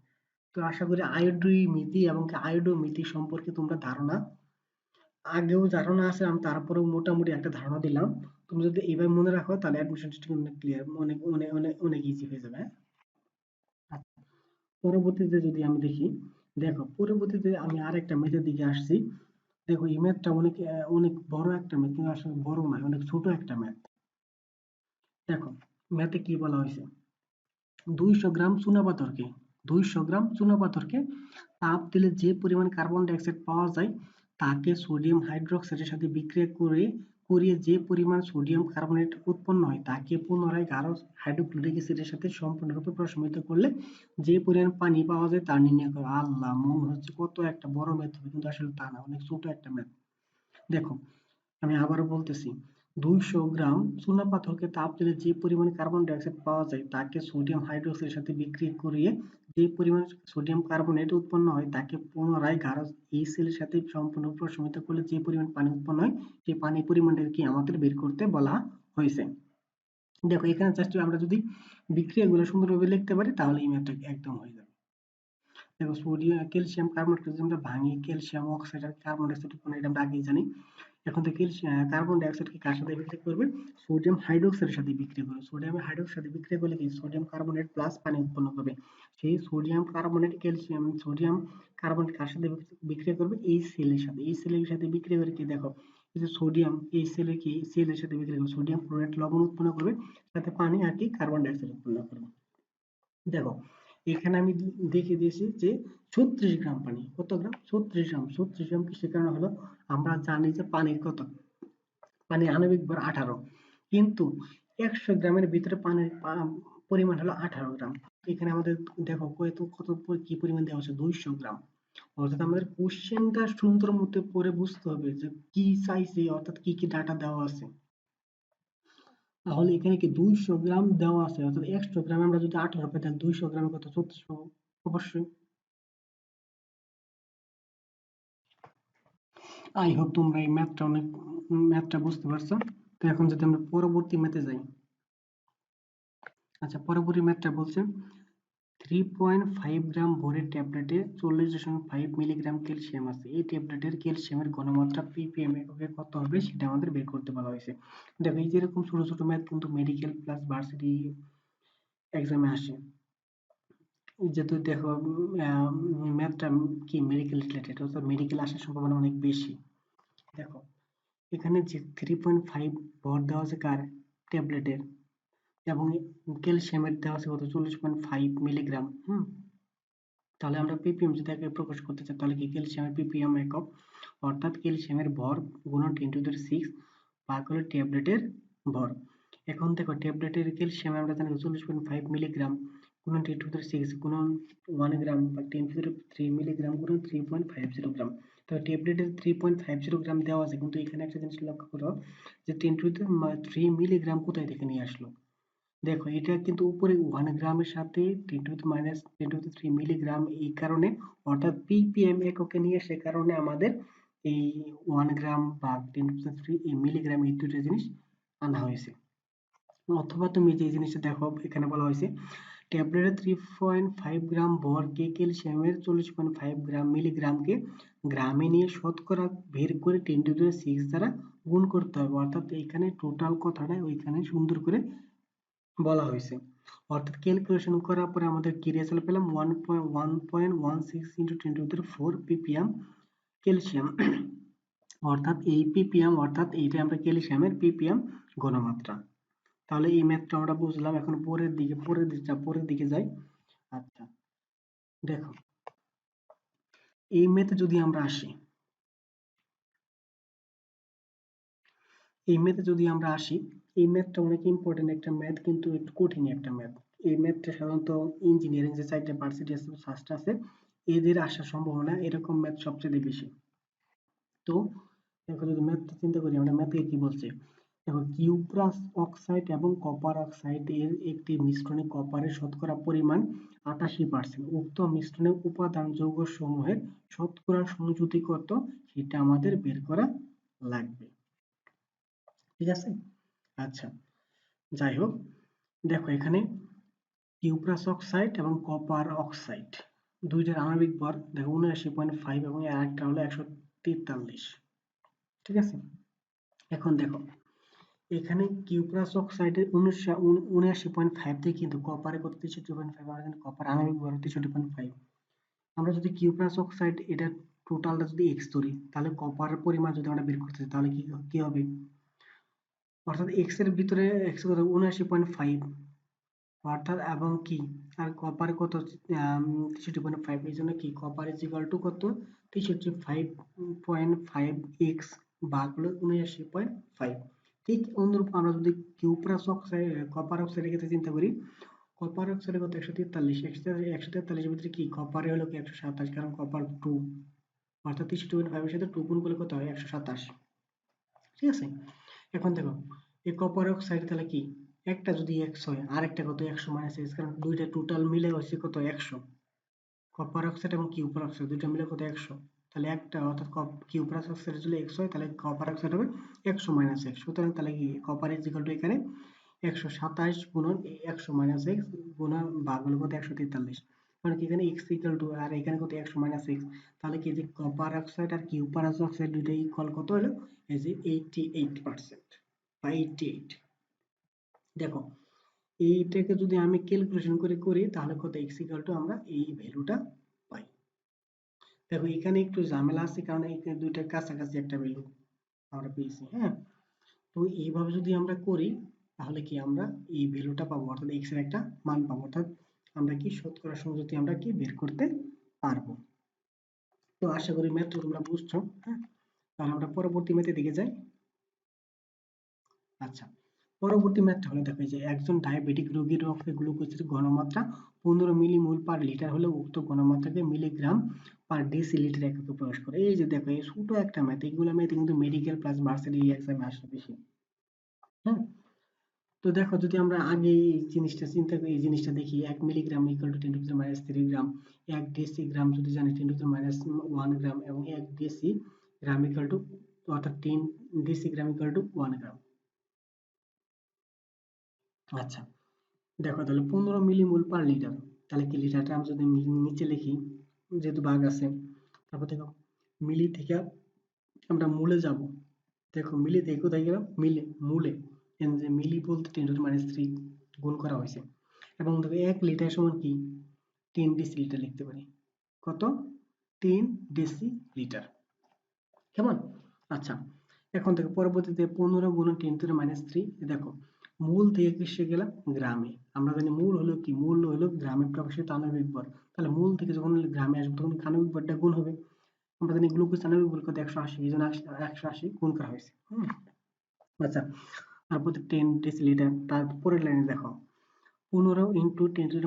তো আশা করি আয়োডোমিথি এবং আয়োডোমিথি সম্পর্কে তোমরা আগেও ধারণা আছে, আমি তারপরেও মোটামুটি একটা ধারণা দিলাম। তুমি যদি এইভাবে মনে রাখো তাহলে অ্যাডমিশন অনেক ক্লিয়ার, অনেক অনেক অনেক অনেক ইজি হয়ে যাবে। হ্যাঁ, আচ্ছা, পরবর্তীতে যদি আমি দেখি, দেখো পরবর্তীতে আমি আরেকটা ম্যাথের দিকে আসছি। দেখো এই ম্যাথটা অনেক বড় একটা ম্যাথ, কিন্তু আসলে বড় নয়, অনেক ছোট একটা ম্যাথ। দেখো ম্যাথে কি বলা হয়েছে, 200 গ্রাম চুনাপাথরকে তাপ দিলে যে পরিমাণ কার্বন ডাই অক্সাইড পাওয়া যায় তাকে সোডিয়াম হাইড্রোক্সাইডের সাথে বিক্রিয়া করিয়ে যে পরিমাণ সোডিয়াম কার্বনেট উৎপন্ন হয় তাকে পুনরায় গাঢ় হাইড্রোক্লোরিক অ্যাসিডের সাথে সম্পূর্ণরূপে প্রশমিত করলে যে পরিমাণ পানি পাওয়া যায় তা নির্ণয় করো। আল্লাহ, মনে হচ্ছে কত একটা বড় ম্যাথ হবে, কিন্তু আসলে তা না, অনেক ছোট একটা ম্যাথ। দেখো আমি আবারও বলতেছি, 200 গ্রাম চুনাপাথরকে তাপ দিলে যে পরিমাণ কার্বন ডাই অক্সাইড পাওয়া যায় তাকে সোডিয়াম হাইড্রোক্সাইডের সাথে বিক্রিয়া করিয়ে যে পরিমাণ সোডিয়াম কার্বনেট উৎপন্ন হয় তাকে পুনরায় গাঢ় HCl এর সাথে সম্পূর্ণ প্রশমিত করলে যে পরিমাণ পানি উৎপন্ন হয় সেই পানির পরিমাণটা কি আমাদের বের করতে বলা হয়েছে। দেখো এখানে জাস্ট আমরা যদি বিক্রিয়াগুলো সুন্দরভাবে লিখতে পারি তাহলে এই ম্যাথটা একদম হয়ে যাবে। দেখো সোডিয়াম ক্যালসিয়াম কার্বনেট যদি আমরা ভাঙি, ক্যালসিয়াম অক্সাইড আর কার্বন ডাই অক্সাইড উৎপন্ন এটা আমরা আগেই জানি। এখন থেকে কার্বন ডাই অক্সাইডকে কার সাথে বিক্রিয়া করবে, সোডিয়াম হাইড্রোক্সাইডের সাথে বিক্রিয়া করবে। সোডিয়াম হাইড্রোক্সাইডের সাথে বিক্রিয়া করলে কি সোডিয়াম কার্বনেট প্লাস পানি উৎপন্ন করবে। সেই সোডিয়াম কার্বনেট কার সাথে বিক্রিয়া করবে, এই সেলের সাথে। এই সেলের সাথে বিক্রিয়া করে কি দেখো এই যে সোডিয়াম এই সেলের সাথে বিক্রিয়া করবে সোডিয়াম ক্লোরাইড লবণ উৎপন্ন করবে, সাথে পানি আর কি কার্বন ডাই অক্সাইড উৎপন্ন করবে। দেখো এখানে আমি দেখিয়ে দিয়েছি যে 36 গ্রাম পানি, কত গ্রাম 36 গ্রাম। 36 গ্রাম কিসের কারণে হলো, আমরা জানি যে পানির কত, পানির আণবিক ভর 18, কিন্তু 100 গ্রামের ভিতরে পানির পরিমাণ হলো 18 গ্রাম। এখানে আমাদের দেখো কত কি পরিমাণ দেওয়া আছে, 200 গ্রাম। অর্থাৎ আমাদের কোশ্চেনটা সুন্দর মতো পড়ে বুঝতে হবে যে কি চাইছে, অর্থাৎ কি কি ডাটা দেওয়া আছে। তাহলে এখানে কি 200 গ্রাম দেওয়া আছে, অর্থাৎ 100 গ্রামে আমরা যদি 18 পাই তাহলে 200 গ্রামে কত 36 পাবো অবশ্যই। আই হোপ তোমরা এই ম্যাথটা বুঝতে পারছো। তো এখন যদি আমরা পরবর্তী ম্যাথে যাই, আচ্ছা পরবর্তী ম্যাথটা বলছে 3.5 গ্রাম ভরের ট্যাবলেটে 40.5 মিলিগ্রাম ক্যালসিয়াম আছে, এই ট্যাবলেটের ক্যালসিয়ামের ঘনমাত্রা ppm এককে কত হবে সেটা আমাদের বের করতে বলা হয়েছে। দেখো এই যেরকম ছোট ছোট ম্যাথ কিন্তু মেডিকেল প্লাস ভার্সিটি এক্সামে আসে, যেহেতু দেখো ম্যাথটা কি মেডিকেল রিলেটেড, অর্থাৎ মেডিকেল আসার সম্ভাবনা অনেক বেশি। দেখো এখানে যে 3.5 ভর দেওয়া আছে কার, ট্যাবলেটের, এবং ক্যালসিয়ামের দেওয়া আছে কত 40.5 মিলিগ্রাম। তাহলে আমরা ppm যদি একে প্রকাশ করতে চাই তাহলে কি ক্যালসিয়ামের ppm একক, অর্থাৎ ক্যালসিয়ামের ভর গুণন 10⁶ ভাগ হলো ট্যাবলেটের ভর। এখন দেখো ট্যাবলেটের ক্যালসিয়াম আমরা জানি 40.5 মিলিগ্রাম গুণন 10⁶ গুণন 1 গ্রাম বা 10⁻³ মিলিগ্রাম গুণন 3.50 গ্রাম। তো ট্যাবলেটের 3.50 গ্রাম দেওয়া আছে, কিন্তু এখানে একটা জিনিস লক্ষ্য করো যে 10⁻³ মিলিগ্রাম কোথায় থেকে নিয়ে আসলো। দেখো এটা কিন্তু উপরে 1 গ্রামের সাথে 10⁻³ মিলিগ্রাম, এই কারণে অর্থাৎ ppm এককে নিয়ে সে কারণে আমাদের এই 1 গ্রাম বা 10⁻³ মিলিগ্রাম এই দুটো জিনিস আনা হয়েছে। অথবা তুমি যে জিনিসটা দেখো এখানে বলা হয়েছে ট্যাবলেটের 3.5 গ্রাম ভরকে ক্যালসিয়ামের 40.5 গ্রাম মিলিগ্রামকে গ্রামে নিয়ে শতকরা বের করে 10⁶ দ্বারা গুণ করতে হবে। অর্থাৎ এখানে টোটাল কথাটা ওইখানে সুন্দর করে বলা হয়েছে। অর্থাৎ ক্যালকুলেশন করার পরে আমাদের কি রেজাল্ট পেলাম 1.16 × 10⁴ ppm ক্যালসিয়াম। অর্থাৎ এই ppm অর্থাৎ এইটা আমরা ক্যালসিয়ামের ppm ঘনমাত্রা। তাহলে এই ম্যাথটা আমরা বুঝলাম। এখন পরের দিকে যাই। আচ্ছা দেখো এই ম্যাথে যদি আমরা আসি, এই ম্যাথটা অনেক ইম্পর্টেন্ট একটা ম্যাথ, কিন্তু একটু কঠিন একটা ম্যাথ। এই ম্যাথটা সাধারণত ইঞ্জিনিয়ারিং যে চারটে ভার্সিটি আছে, ফার্স্ট আছে, এদের আসার সম্ভাবনা এরকম ম্যাথ সবচেয়ে বেশি। তো দেখো যদি ম্যাথটা চিন্তা করি, আমরা ম্যাথে কি বলছে, দেখো কিউপ্রাস অক্সাইড এবং কপার অক্সাইড এর একটি মিশ্রণে কপারের শতকরা পরিমাণ 88%। উক্ত মিশ্রণে উপাদান যৌগ সমূহের শতকরা সংযুতি কত সেটা আমাদের বের করা লাগবে। ঠিক আছে? আচ্ছা যাই হোক, দেখো এখানে কিউপ্রাস অক্সাইড এবং কপার অক্সাইড দুইটার আণবিক ভর দেখো 79.5 এবং আরেকটা হলো 143। ঠিক আছে? এখন দেখো এখানে কিউপ্রাস অক্সাইডের 79.5 থেকে কিন্তু কপারে কত 63.5, আমরা জানি কপার আণবিক ভর 63.5। আমরা যদি কিউপ্রাস অক্সাইড এটা টোটালটা যদি x ধরি, তাহলে কপারের পরিমাণ যদি আমরা বের করতে চাই তাহলে কি হবে, অর্থাৎ x এর ভিতরে x কত 79.5, অর্থাৎ এবং কি আর কপার কত 63.5, এই জন্য কি কপার ইজ ইকুয়াল টু কত 63.5x ভাগ হলো 79.5। ঠিক অনুরূপ আমরা যদি কিউপ্রাস অক্সাইড কপার অক্সাইডের ক্ষেত্রে চিন্তা করি, কপার অক্সাইডে কত 143, 143 এর ভিতরে কি কপারে হলো কি 127, কারণ কপার 2, অর্থাৎ 63.5 এর সাথে 2 গুণ করলে কত হয় 127। ঠিক আছে? এখন দেখো এই কপার অক্সাইড তাহলে কি একটা যদি x হয় আর একটা কত 100 - x, কারণ দুইটা টোটাল মিলে হচ্ছে কত 100। কপার অক্সাইড এবং কিউপার অক্সাইড দুইটা মিলে কত 100, তাহলে একটা অর্থাৎ কিউপার অক্সাইড যদি x হয় তাহলে কপার অক্সাইড হবে 100 - x। সুতরাং তাহলে কি কপার ইজ ইকুয়াল টু এখানে 127 গুণন 100 - x গুণন ভাগ হলো কত 143, মানে কি এখানে x ইকুয়াল টু আর এখানে কত 100 - x, তাহলে কি যে কপার অক্সাইড আর কিউপার অক্সাইড দুইটা ইকুয়াল কত হলো এই যে 88% বা 88। দেখো এইটাকে যদি আমি ক্যালকুলেশন করে করি তাহলে কত x ইকুয়াল টু আমরা এই ভ্যালুটা পাই। দেখো এখানে একটু ঝামেলা আছে, কারণ এখানে দুইটা কাছাকাছি একটা ভ্যালু আমরা পেয়েছি। হ্যাঁ, তো এইভাবে যদি আমরা করি তাহলে কি আমরা এই ভ্যালুটা পাবো, অর্থাৎ x এর একটা মান পাবো, অর্থাৎ আমরা কি শতকরা সংযুতি আমরা কি বের করতে পারবো। তো আশা করি ম্যাথটা তোমরা বুঝছো। হ্যাঁ, তাহলে আমরা পরবর্তী ম্যাথে দিকে যাই। আচ্ছা পরবর্তী ম্যাথটা হলো দেখো যে একজন ডায়াবেটিক রোগীর রক্তে গ্লুকোজের ঘনমাত্রা 15 মিলিমোল পার লিটার হলে উক্ত ঘনমাত্রাকে মিলিগ্রাম পার ডেসিলিটার এককে প্রকাশ করে। এই যে দেখো এই ছোট একটা ম্যাথ, এইগুলো ম্যাথ কিন্তু মেডিকেল প্লাস ভার্সিটি এক্সামে আসে বেশি। হ্যাঁ, তো দেখো যদি আমরা আগে এই জিনিসটা চিন্তা করি, এই জিনিসটা দেখি 1 milligram equal to 10⁻³ gram, 1 decigram যদি জানি 10⁻1 গ্রাম, এবং 1 ডেসিগ্রাম ইকুয়াল টু অর্থাৎ 10 ডেসিগ্রাম ইকুয়াল টু 1 গ্রাম। আচ্ছা দেখো তাহলে 15 মিলিমোল পার লিটার, তাহলে কি লিটারটা আমি যদি নিচে লিখি যেহেতু ভাগ আছে, তারপর দেখো মিলি থেকে আমরা মূলে যাব। দেখো মিলি থেকে কোথায় গেলাম, মূলে মিলি বলতে 10⁻³ গুণ করা হয়েছে, এবং দেখো 1 লিটার সমান কি 10 ডেসিলিটার লিখতে পারি। কত 10 ডেসিলিটার। কেমন? আচ্ছা এখন দেখো পরবর্তীতে 15 গুণ 10⁻³ দেখো মূল থেকে কিসে গেলাম, গ্রামে। আমরা জানি মূল হলো কি, মূল হলো গ্রামে প্রকাশিত আণবিক ভর। তাহলে মূল থেকে যখন গ্রামে আসবে তখন আণবিক ভরটা গুণ হবে। আমরা জানি গ্লুকোজ আণবিক ভর কত, 180, এই জন্য 180 গুণ করা হয়েছে। আচ্ছা, তারপর 10 ডেসিলিটার। তারপরের লাইনে দেখো 15 ইন্টু 10⁻³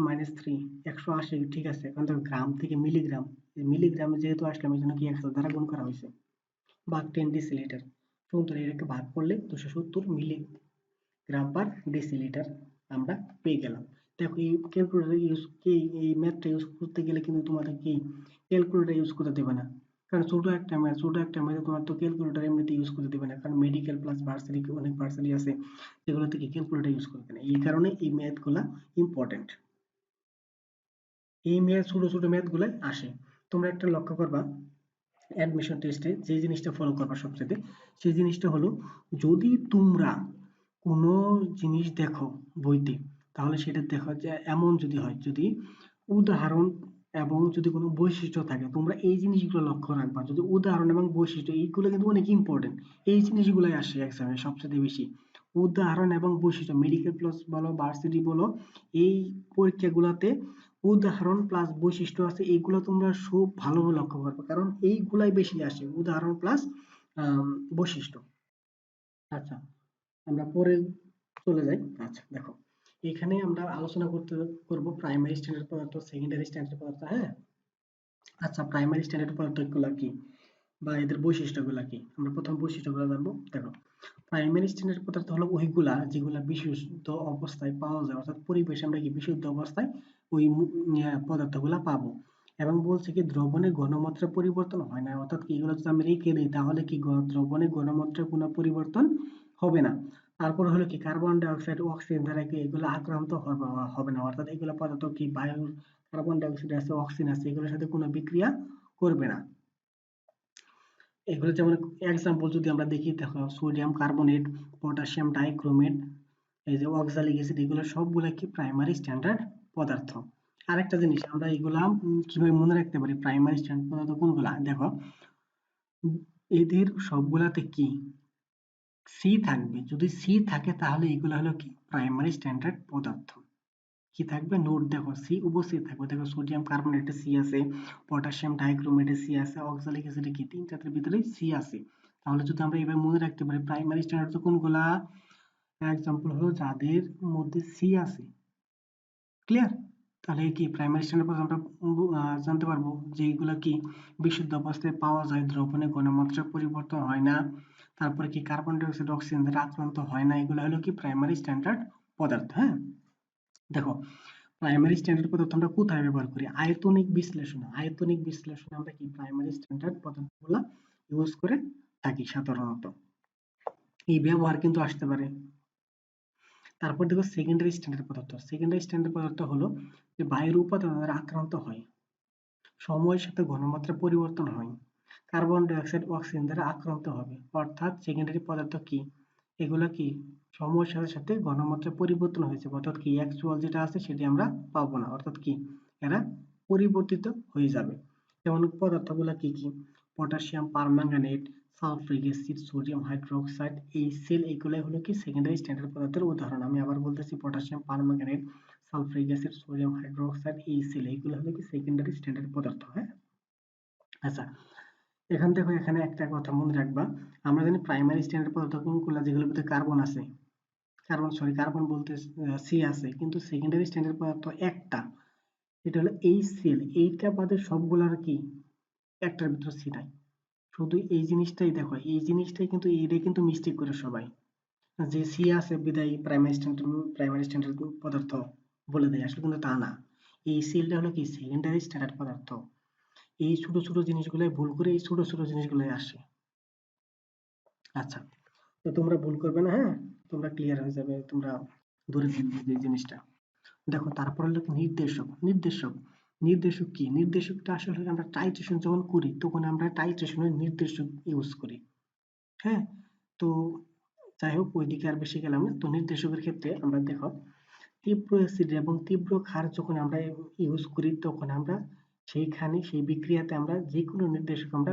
180, ঠিক আছে। এখন দেখো গ্রাম থেকে মিলিগ্রাম, মিলিগ্রামে যেহেতু আসলাম এই জন্য কি 100 দ্বারা গুণ করা হয়েছে, ভাগ 10 ডেসিলিটার। সুতরাং এটাকে ভাগ করলে 270 মিলিগ্রাম পার ডেসিলিটার আমরা পেয়ে গেলাম। দেখো এই ক্যালকুলেটর ইউজ, এই ম্যাথটা ইউজ করতে গেলে কিন্তু তোমাদের কি ক্যালকুলেটর ইউজ করতে দেবে না, কারণ ছোট একটা ম্যাথে তোমার তো ক্যালকুলেটর এমনিতে ইউজ করতে দেবে না, কারণ মেডিকেল প্লাস ভার্সিটি অনেক ভার্সিটি আছে যেগুলোতে কি ক্যালকুলেটর ইউজ করতে না। এই কারণে এই ম্যাথগুলা ইম্পর্টেন্ট, এই ম্যাথ ছোট ছোট ম্যাথগুলো আসে। তোমরা একটা লক্ষ্য করবা অ্যাডমিশন টেস্টে যে জিনিসটা ফলো করবা সবচেয়ে, সেই জিনিসটা হলো যদি তোমরা কোনো জিনিস দেখো বইতে, তাহলে সেটা দেখো যে এমন যদি হয়, যদি উদাহরণ এবং যদি কোনো বৈশিষ্ট্য থাকে, তোমরা এই জিনিসগুলো লক্ষ্য রাখবা। যদি উদাহরণ এবং বৈশিষ্ট্য, এইগুলো কিন্তু অনেক ইম্পর্টেন্ট, এই জিনিসগুলোই আসে এক্সামে সবচেয়ে বেশি। উদাহরণ এবং বৈশিষ্ট্য, মেডিকেল প্লাস বলো ভার্সিটি বলো, এই পরীক্ষাগুলোতে উদাহরণ প্লাস বৈশিষ্ট্য আছে, এইগুলো তোমরা খুব ভালোভাবে লক্ষ্য করবে, কারণ এইগুলাই বেশি আসে, উদাহরণ প্লাস বৈশিষ্ট্য। আচ্ছা, আমরা পরে চলে যাই। আচ্ছা দেখো, এখানে আমরা আলোচনা করব প্রাইমারি স্ট্যান্ডার্ড পদার্থ, সেকেন্ডারি স্ট্যান্ডার্ড পদার্থ। হ্যাঁ, আচ্ছা প্রাইমারি স্ট্যান্ডার্ড পদার্থগুলো কি বা এদের বৈশিষ্ট্যগুলো কি, আমরা প্রথম বৈশিষ্ট্যগুলো জানবো। দেখো, প্রাইমারি স্ট্যান্ডার্ড পদার্থ হলো ওইগুলা যেগুলা বিশুদ্ধ অবস্থায় পাওয়া যায়, অর্থাৎ পরিবেশে আমরা কি বিশুদ্ধ অবস্থায় ওই পদার্থগুলা পাবো। এবং বলছে কি দ্রবণের ঘনমাত্রা পরিবর্তন হয় না, অর্থাৎ কি এগুলো যদি আমি রেখে দিই তাহলে কি দ্রবণের ঘনমাত্রা কোনো পরিবর্তন হবে না। তারপর হলো কি কার্বন ডাই অক্সাইড ও অক্সিজেন দ্বারা কি এগুলো আক্রান্ত হবে না, অর্থাৎ এগুলো পদার্থ কি বায়ুর কার্বন ডাই অক্সাইড আছে, অক্সিজেন আছে, এগুলোর সাথে কোনো বিক্রিয়া করবে না। এগুলো যেমন এক্সাম্পল যদি আমরা দেখি, দেখো সোডিয়াম কার্বনেট, পটাশিয়াম ডাইক্রোমেট, এই যে অক্সালিক অ্যাসিড, এগুলো সবগুলা কি প্রাইমারি স্ট্যান্ডার্ড পদার্থ। আরেকটা জিনিস আমরা এগুলা কিভাবে মনে রাখতে পারি প্রাইমারি স্ট্যান্ডার্ড পদার্থ কোনগুলা, দেখো এদের সবগুলাতে কি সি থাকবে, যদি সি থাকে তাহলে এগুলো হলো কি প্রাইমারি স্ট্যান্ডার্ড পদার্থ। কি থাকবে, নোট দেখো সি উপস্থিত থাকবে। দেখো সোডিয়াম কার্বনেটে সি আছে, পটাশিয়াম ডাইক্রোমেটে সি আছে, অক্সালিক অ্যাসিডে কি তিনটার ভিতরে সি আছে। তাহলে যদি আমরা এবার মনে রাখতে পারি প্রাইমারি স্ট্যান্ডার্ড কোনগুলা, এক্সাম্পল হলো যাদের মধ্যে সি আছে। ক্লিয়ার? তাহলে কি প্রাইমারি স্ট্যান্ডার্ড আমরা জানতে পারবো যে এগুলা কি বিশুদ্ধ অবস্থায় পাওয়া যায়, দ্রবণে ঘনমাত্রা পরিবর্তন হয় না, তারপরে কি কার্বন ডাই অক্সাইড অক্সিজেন দ্বারা আক্রান্ত হয় না, এগুলো হলো কি প্রাইমারি স্ট্যান্ডার্ড পদার্থ। হ্যাঁ, দেখো প্রাইমারি স্ট্যান্ডার্ড পদার্থ আমরা কোথায় ব্যবহার করি, আয়তনিক বিশ্লেষণে। আয়তনিক বিশ্লেষণে আমরা কি প্রাইমারি স্ট্যান্ডার্ড পদার্থগুলো ইউজ করে থাকি সাধারণত, এই ব্যবহার কিন্তু আসতে পারে। তারপর দেখো সেকেন্ডারি স্ট্যান্ডার্ড পদার্থ। সেকেন্ডারি স্ট্যান্ডার্ড পদার্থ হলো যে বায়ুর উপাদান দ্বারা আক্রান্ত হয়, সময়ের সাথে ঘনমাত্রা পরিবর্তন হয়, কার্বন ডাই অক্সাইড অক্সিজেন দ্বারা আক্রান্ত হবে। অর্থাৎ সেকেন্ডারি পদার্থ কি, এগুলা কি সময়ের সাথে সাথে ঘনমাত্রা পরিবর্তন হয়েছে, অর্থাৎ কি অ্যাকচুয়াল যেটা আছে সেটি আমরা পাবো না, অর্থাৎ কি এরা পরিবর্তিত হয়ে যাবে। যেমন পদার্থগুলা কি কি, potassium permanganate, sulphuric acid, sodium hydroxide, HCL, এগুলাই হলো কি সেকেন্ডারি স্ট্যান্ডার্ড পদার্থের উদাহরণ। আমি আবার বলতেছি, potassium permanganate, sulphuric acid, sodium hydroxide, HCL, এগুলো হলো কি সেকেন্ডারি স্ট্যান্ডার্ড পদার্থ। হ্যাঁ, আচ্ছা এখান থেকে এখানে একটা কথা মনে রাখবা, আমরা জানি প্রাইমারি স্ট্যান্ডার্ড পদার্থ কোনগুলো, যেগুলোর ভিতরে কার্বন আছে, কার্বন বলতে সি আছে, কিন্তু সেকেন্ডারি স্ট্যান্ডার্ড পদার্থ একটা, এটা হলো এইচসিএল, এইটা বাদে সবগুলার কি একটার ভিতরে সি নাই। শুধু এই জিনিসটাই দেখো, এই জিনিসটাই কিন্তু এইটাই কিন্তু মিস্টেক করে সবাই, যে সি আছে বিদায় প্রাইমারি স্ট্যান্ডার্ড পদার্থ বলে দেয়, আসলে কিন্তু তা না। এই সিএলটা হলো কি সেকেন্ডারি স্ট্যান্ডার্ড পদার্থ। এই ছোট ছোট জিনিসগুলাই ভুল করে, এই ছোট ছোট জিনিসগুলাই আসে। আচ্ছা, তো তোমরা ভুল করবে না। হ্যাঁ, তোমরা ক্লিয়ার হয়ে যাবে, তোমরা ধরে ফেলবে যে জিনিসটা। দেখো তারপর হলো নির্দেশক। নির্দেশক কি, নির্দেশকটা আসলে আমরা টাইট্রেশন যখন করি তখন আমরা টাইট্রেশনের নির্দেশক ইউজ করি। হ্যাঁ, তো যাই হোক ওইদিকে আর বেশি গেলাম না। তো নির্দেশকের ক্ষেত্রে আমরা দেখো তীব্র অ্যাসিড এবং তীব্র ক্ষার যখন আমরা ইউজ করি তখন আমরা সেইখানে সেই বিক্রিয়াতে আমরা যে কোনো নির্দেশক আমরা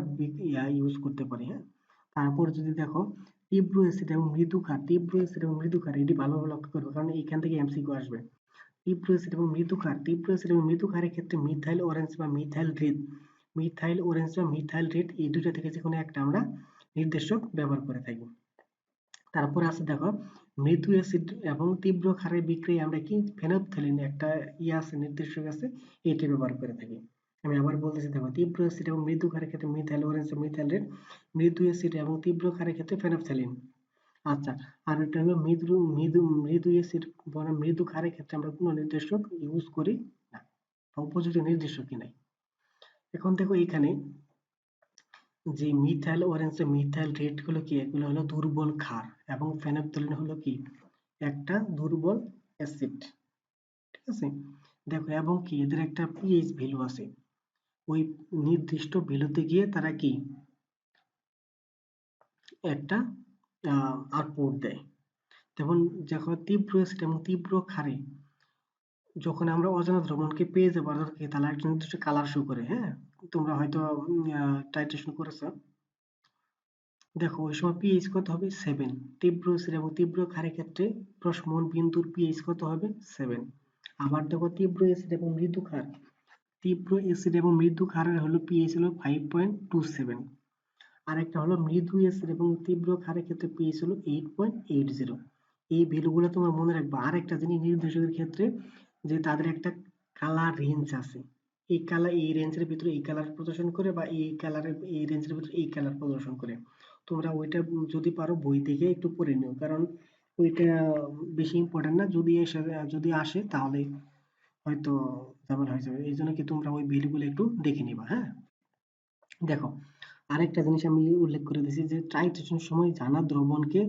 ইউজ করতে পারি। হ্যাঁ, তারপর যদি দেখো তীব্র অ্যাসিড এবং মৃদু ক্ষার, তীব্র অ্যাসিড এবং মৃদু ক্ষার, এটি ভালোভাবে লক্ষ্য করবে কারণ এখান থেকে এমসিকিউ আসবে। তীব্র অ্যাসিড এবং মৃদু ক্ষার, তীব্র অ্যাসিড এবং মৃদু ক্ষারের ক্ষেত্রে মিথাইল অরেঞ্জ বা মিথাইল রেড, মিথাইল অরেঞ্জ বা মিথাইল রেড এই দুটো থেকে যে কোনো একটা আমরা নির্দেশক ব্যবহার করে থাকি। তারপরে আছে দেখো মৃদু অ্যাসিড এবং তীব্র ক্ষারের বিক্রিয়ায় আমরা কি ফেনফথ্যালিন একটা আছে নির্দেশক আছে, এটি ব্যবহার করে থাকি। আমি আবার বলতেছি দেখো তীব্র অ্যাসিড এবং মৃদু ক্ষারের ক্ষেত্রে মিথাইল অরেঞ্জ মিথাইল রেড, মৃদু অ্যাসিড এবং তীব্র ক্ষারের ক্ষেত্রে ফেনফথ্যালিন। আচ্ছা, আর এটা হলো মৃদু মৃদু মৃদু অ্যাসিড বনাম মৃদু ক্ষারের ক্ষেত্রে আমরা কোনো নির্দেশক ইউজ করি না, উপযুক্ত নির্দেশকই নাই। এখন দেখো এখানে যে মিথাইল অরেঞ্জ মিথাইল রেড গুলো কি, এগুলো হলো দুর্বল ক্ষার এবং ফেনফথ্যালিন হলো কি একটা দুর্বল অ্যাসিড, ঠিক আছে। দেখো এবং কি এদের একটা পিএইচ ভ্যালু আছে, ওই নির্দিষ্ট ভ্যালুতে গিয়ে তারা কি একটা আউটপুট দেয়। যেমন যখন তীব্র অ্যাসিড এবং তীব্র ক্ষারে যখন আমরা অজানা দ্রবণকে পেয়ে যাবো অর্থাৎ কি তাহলে একটা নির্দিষ্ট কালার শো করে, হ্যাঁ তোমরা হয়তো টাইট্রেশন করেছো। দেখো ওই সময় পিএইচ কত হবে 7, তীব্র অ্যাসিড এবং তীব্র ক্ষারের ক্ষেত্রে প্রশমন বিন্দুর পিএইচ কত হবে 7। আবার দেখো তীব্র অ্যাসিড এবং মৃদু ক্ষার, তীব্র অ্যাসিড এবং মৃদু ক্ষারের হলো পিএইচ হলো 5.27, আরেকটা হলো মৃদু অ্যাসিড এবং তীব্র ক্ষারের ক্ষেত্রে পিএইচ হলো 8.80। এই ভ্যালুগুলো তোমরা মনে রাখবা। আরেকটা জিনিস নির্দেশকের ক্ষেত্রে যে তাদের একটা কালার রেঞ্জ আছে, এই কালার এই রেঞ্জের ভিতরে এই কালার প্রদর্শন করে বা এই কালারের এই রেঞ্জের ভিতরে এই কালার প্রদর্শন করে। তোমরা ওইটা যদি পারো বই থেকে একটু পড়ে নিও, কারণ ওইটা বেশি ইম্পর্টেন্ট না, যদি আসে তাহলে হয়তো ঝামেলা হয়ে যাবে। এই জন্য কি তোমরা ওই ভ্যালুগুলো একটু দেখে নিবা, হ্যাঁ। দেখো আরেকটা জিনিস আমি উল্লেখ করে দিয়েছি যে ট্রাইট্রেশনের সময় জানা দ্রবণকে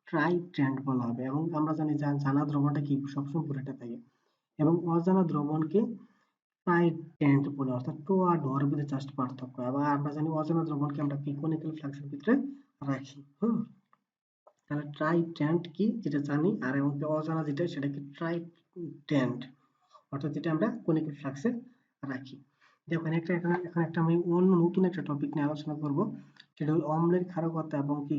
ট্রাইট্যান্ট বলা হবে, এবং আমরা জানি জানা দ্রবণটা কি সবসময় পুরোটা থাকে, এবং অজানা দ্রবণকে ট্রাইট্যান্ট বলে, অর্থাৎ টো আর ডোর ভিতরে জাস্ট পার্থক্য। আবার আমরা জানি অজানা দ্রবণকে আমরা কি কনিক্যাল ফ্লাক্সের ভিতরে রাখি। তাহলে ট্রাইট্যান্ট কি যেটা জানি, আর এবং অজানা যেটা সেটা কি ট্রাইট্যান্ট, অর্থাৎ যেটা আমরা কনিক্যাল ফ্লাক্সে রাখি। দেখো এখন একটা আমি অন্য নতুন একটা টপিক নিয়ে আলোচনা করব, সেটা হলো অম্লের ক্ষারকতা এবং কি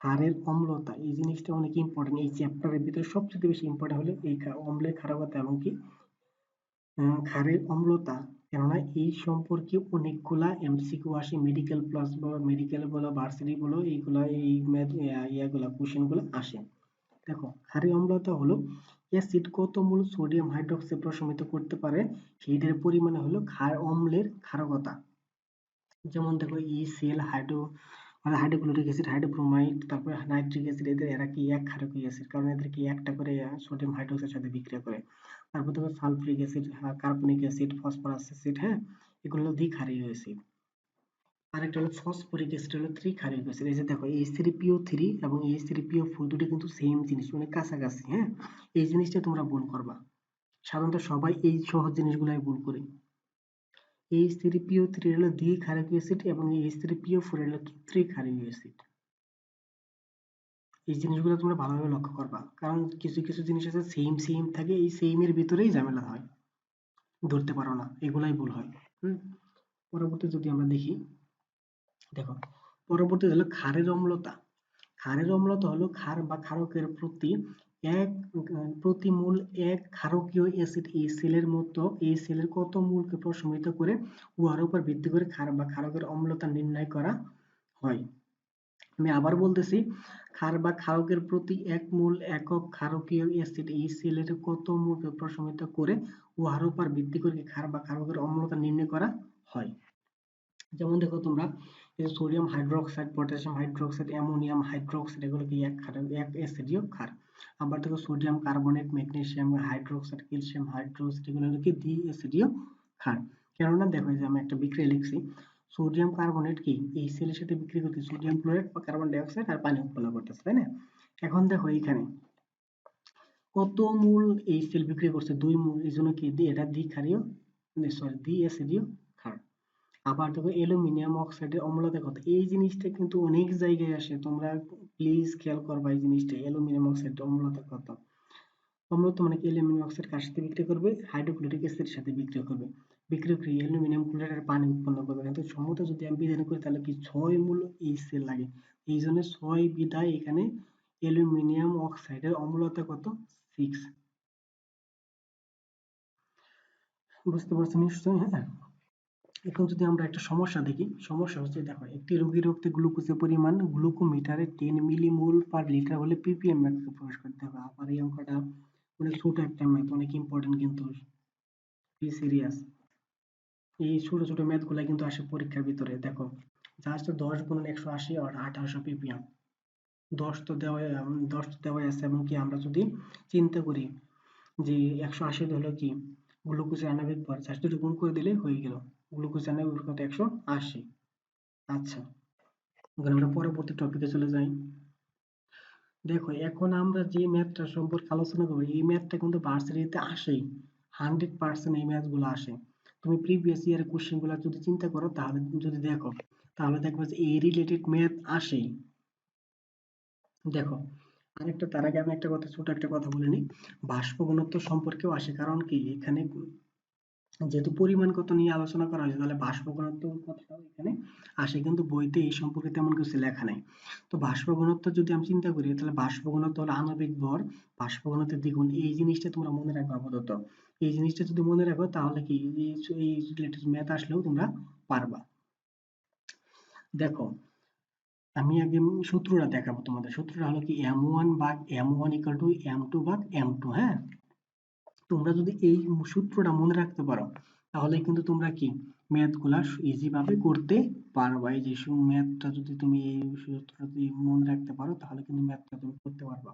ক্ষারের অম্লতা। এই জিনিসটা অনেক ইম্পর্টেন্ট, এই চ্যাপ্টারের ভিতরে সবচেয়ে বেশি ইম্পর্টেন্ট হলো এই অম্লের ক্ষারকতা এবং কি ক্ষারের অম্লতা। কেননা এই সম্পর্কে অনেকগুলা এমসিকিউ আসে, মেডিকেল প্লাস বলো, মেডিকেল বলো, ভার্সিটি বলো, এইগুলা এই ইয়াগুলা কোশ্চেন গুলো আসে। দেখো ক্ষারীয় অম্লতা হলো অ্যাসিড কত মোল সোডিয়াম হাইড্রোক্সাইড প্রশমিত করতে পারে সেইটার পরিমাণে হলো অম্লের ক্ষারকতা। যেমন দেখো ইসিএল হাইড্রোক্লোরিক অ্যাসিড, হাইড্রোব্রোমাইড, তারপরে নাইট্রিক অ্যাসিড, এরা কি এক ক্ষারকীয় অ্যাসিড, কারণ এদের কি একটা করে সোডিয়াম হাইড্রোক্সাইডের সাথে বিক্রিয়া করে। তারপর দেখো sulphuric acid, carbonic acid, phosphorus acid, হ্যাঁ এগুলো হলো দ্বিক্ষারীয় অ্যাসিড। আরেকটা হলো ফসফরিক অ্যাসিড, হলো ত্রিক্ষারীয় অ্যাসিড। এই যে দেখো H3PO3 এবং H3PO4 দুটো কিন্তু সেম জিনিস, মানে কাছাকাছি, হ্যাঁ এই জিনিসটা তোমরা ভুল করবা। সাধারণত সবাই এই সহজ জিনিসগুলাই ভুল করে। H3PO3 হলো দ্বিক্ষারকীয় অ্যাসিড এবং H3PO4 হলো ত্রিক্ষারীয় অ্যাসিড। এই জিনিসগুলো তোমরা ভালোভাবে লক্ষ্য করবা, কারণ কিছু কিছু জিনিস আছে সেম সেম থাকে, এই সেম এর ভিতরেই ঝামেলা হয়, ধরতে পারো না, এগুলাই ভুল হয়। পরবর্তী যদি আমরা দেখি, দেখো পরবর্তী হলো ক্ষারের অম্লতা। ক্ষারের অম্লতা হলো ক্ষার বা ক্ষারকের প্রতি মোল এক ক্ষারকীয় অ্যাসিড এই সেলের মতো এই সেলের কত মোলকে প্রশমিত করে উহার উপর ভিত্তি করে ক্ষার বা ক্ষারকের অম্লতা নির্ণয় করা হয়। আমি আবার বলতেছি, ক্ষার বা ক্ষারকের প্রতি এক মোল একক ক্ষারকীয় অ্যাসিড এই সেলের কত মোলকে প্রশমিত করে উহার উপর ভিত্তি করে ক্ষার বা ক্ষারকের অম্লতা নির্ণয় করা হয়। যেমন দেখো তোমরা sodium hydroxide, potassium hydroxide, ammonium hydroxide, এগুলো কি এক অ্যাসিডীয় ক্ষার। আবার দেখো sodium carbonate, magnesium hydroxide, calcium hydroxide, এগুলো হলো কি দ্বি অ্যাসিডীয় ক্ষার। কেননা দেখো যে আমি একটা বিক্রিয়া লিখছি, সোডিয়াম কার্বনেট কি এই সেলের সাথে বিক্রিয়া করতে সোডিয়াম ক্লোরাইড বা কার্বন ডাই অক্সাইড আর পানি উৎপন্ন করতেছে, তাই না। এখন দেখো এইখানে কত মোল এই সেল বিক্রিয়া করছে 2 মোল, এই জন্য কি এটা দ্বিক্ষারীয় দ্বি অ্যাসিডীয় ক্ষার। আবার দেখো অ্যালুমিনিয়াম অক্সাইডের অম্লতা কত, এই জিনিসটা কিন্তু অনেক জায়গায় আসে, তোমরা প্লিজ খেয়াল করবা এই জিনিসটা, অ্যালুমিনিয়াম অক্সাইডের অম্লতা কত। অম্লতা মানে কি অ্যালুমিনিয়াম অক্সাইড কার সাথে বিক্রিয়া করবে, হাইড্রোক্লোরিক অ্যাসিডের সাথে বিক্রিয়া করবে, বিক্রিয়া করে অ্যালুমিনিয়াম ক্লোরাইড আর পানি উৎপন্ন করবে। কিন্তু সম্ভবত যদি আমি বিধান করি তাহলে কি 6 মোল এই সেল লাগে, এই জন্য 6 বিধায় এখানে অ্যালুমিনিয়াম অক্সাইডের অম্লতা কত 6। বুঝতে পারছেন নিশ্চয়ই? হ্যাঁ, এখন যদি আমরা একটা সমস্যা দেখি, সমস্যা হচ্ছে দেখো একটি রোগীর রক্তে গ্লুকোজের পরিমাণ গ্লুকোমিটারে 10 মিলিমোল পার লিটার হলে ppm ম্যাথকে প্রকাশ করতে হবে। আবার এই অঙ্কটা অনেক ছোট একটা ম্যাথ, অনেক ইম্পর্টেন্ট, কিন্তু বি সিরিয়াস। এই ছোট ছোট ম্যাথ গুলা কিন্তু আসে পরীক্ষার ভিতরে। দেখো জাস্ট 10 গুণন 180 আর 1800 ppm, 10 তো দেওয়া 10 তো দেওয়াই আছে। এবং কি আমরা যদি চিন্তা করি যে 180 হলো কি গ্লুকোজের আণবিক ভর, জাস্ট দুটো গুণ করে দিলে হয়ে গেল, গ্লুকোজের আণবিক ভর কত 180। আচ্ছা, এখন আমরা পরবর্তী টপিকে চলে যাই। দেখো এখন আমরা যে ম্যাথটা সম্পর্কে আলোচনা করবো, এই ম্যাথটা কিন্তু ভার্সিটিতে আসেই, 100% এই ম্যাথ গুলো আসে। তুমি প্রিভিয়াস ইয়ার কোশ্চেন গুলো যদি চিন্তা করো, তাহলে যদি দেখো, তাহলে দেখবে যে এই রিলেটেড ম্যাথ আসেই। দেখো আরেকটা, তার আগে আমি একটা কথা, ছোট একটা কথা বলে নিই। বাষ্প ঘনত্ব সম্পর্কেও আসে, কারণ কি এখানে যেহেতু পরিমাণ কত নিয়ে আলোচনা করা হয়েছে, তাহলে বাষ্প ঘনত্ব কথাটাও এখানে আসে, কিন্তু বইতে এই সম্পর্কে তেমন কিছু লেখা নাই। তো বাষ্প ঘনত্ব যদি আমি চিন্তা করি, তাহলে বাষ্প ঘনত্ব হলো আণবিক ভর বাষ্প ঘনত্বের দ্বিগুণ। এই জিনিসটা তোমরা মনে রাখবে আপাতত। এই জিনিসটা যদি মনে রাখো, তাহলে কি এই রিলেটেড ম্যাথ আসলেও তোমরা পারবা। দেখো আমি আগে সূত্রটা দেখাবো তোমাদের। সূত্রটা হলো কি m1 ভাগ m1 ইকুয়াল টু m2 ভাগ m2। হ্যাঁ, তোমরা যদি এই সূত্রটা মনে রাখতে পারো, তাহলে কিন্তু তোমরা কি ম্যাথ গুলা ইজি ভাবে করতে পারবা। এই যে ম্যাথটা যদি তুমি এই সূত্রটা যদি মনে রাখতে পারো, তাহলে কিন্তু ম্যাথটা তুমি করতে পারবা।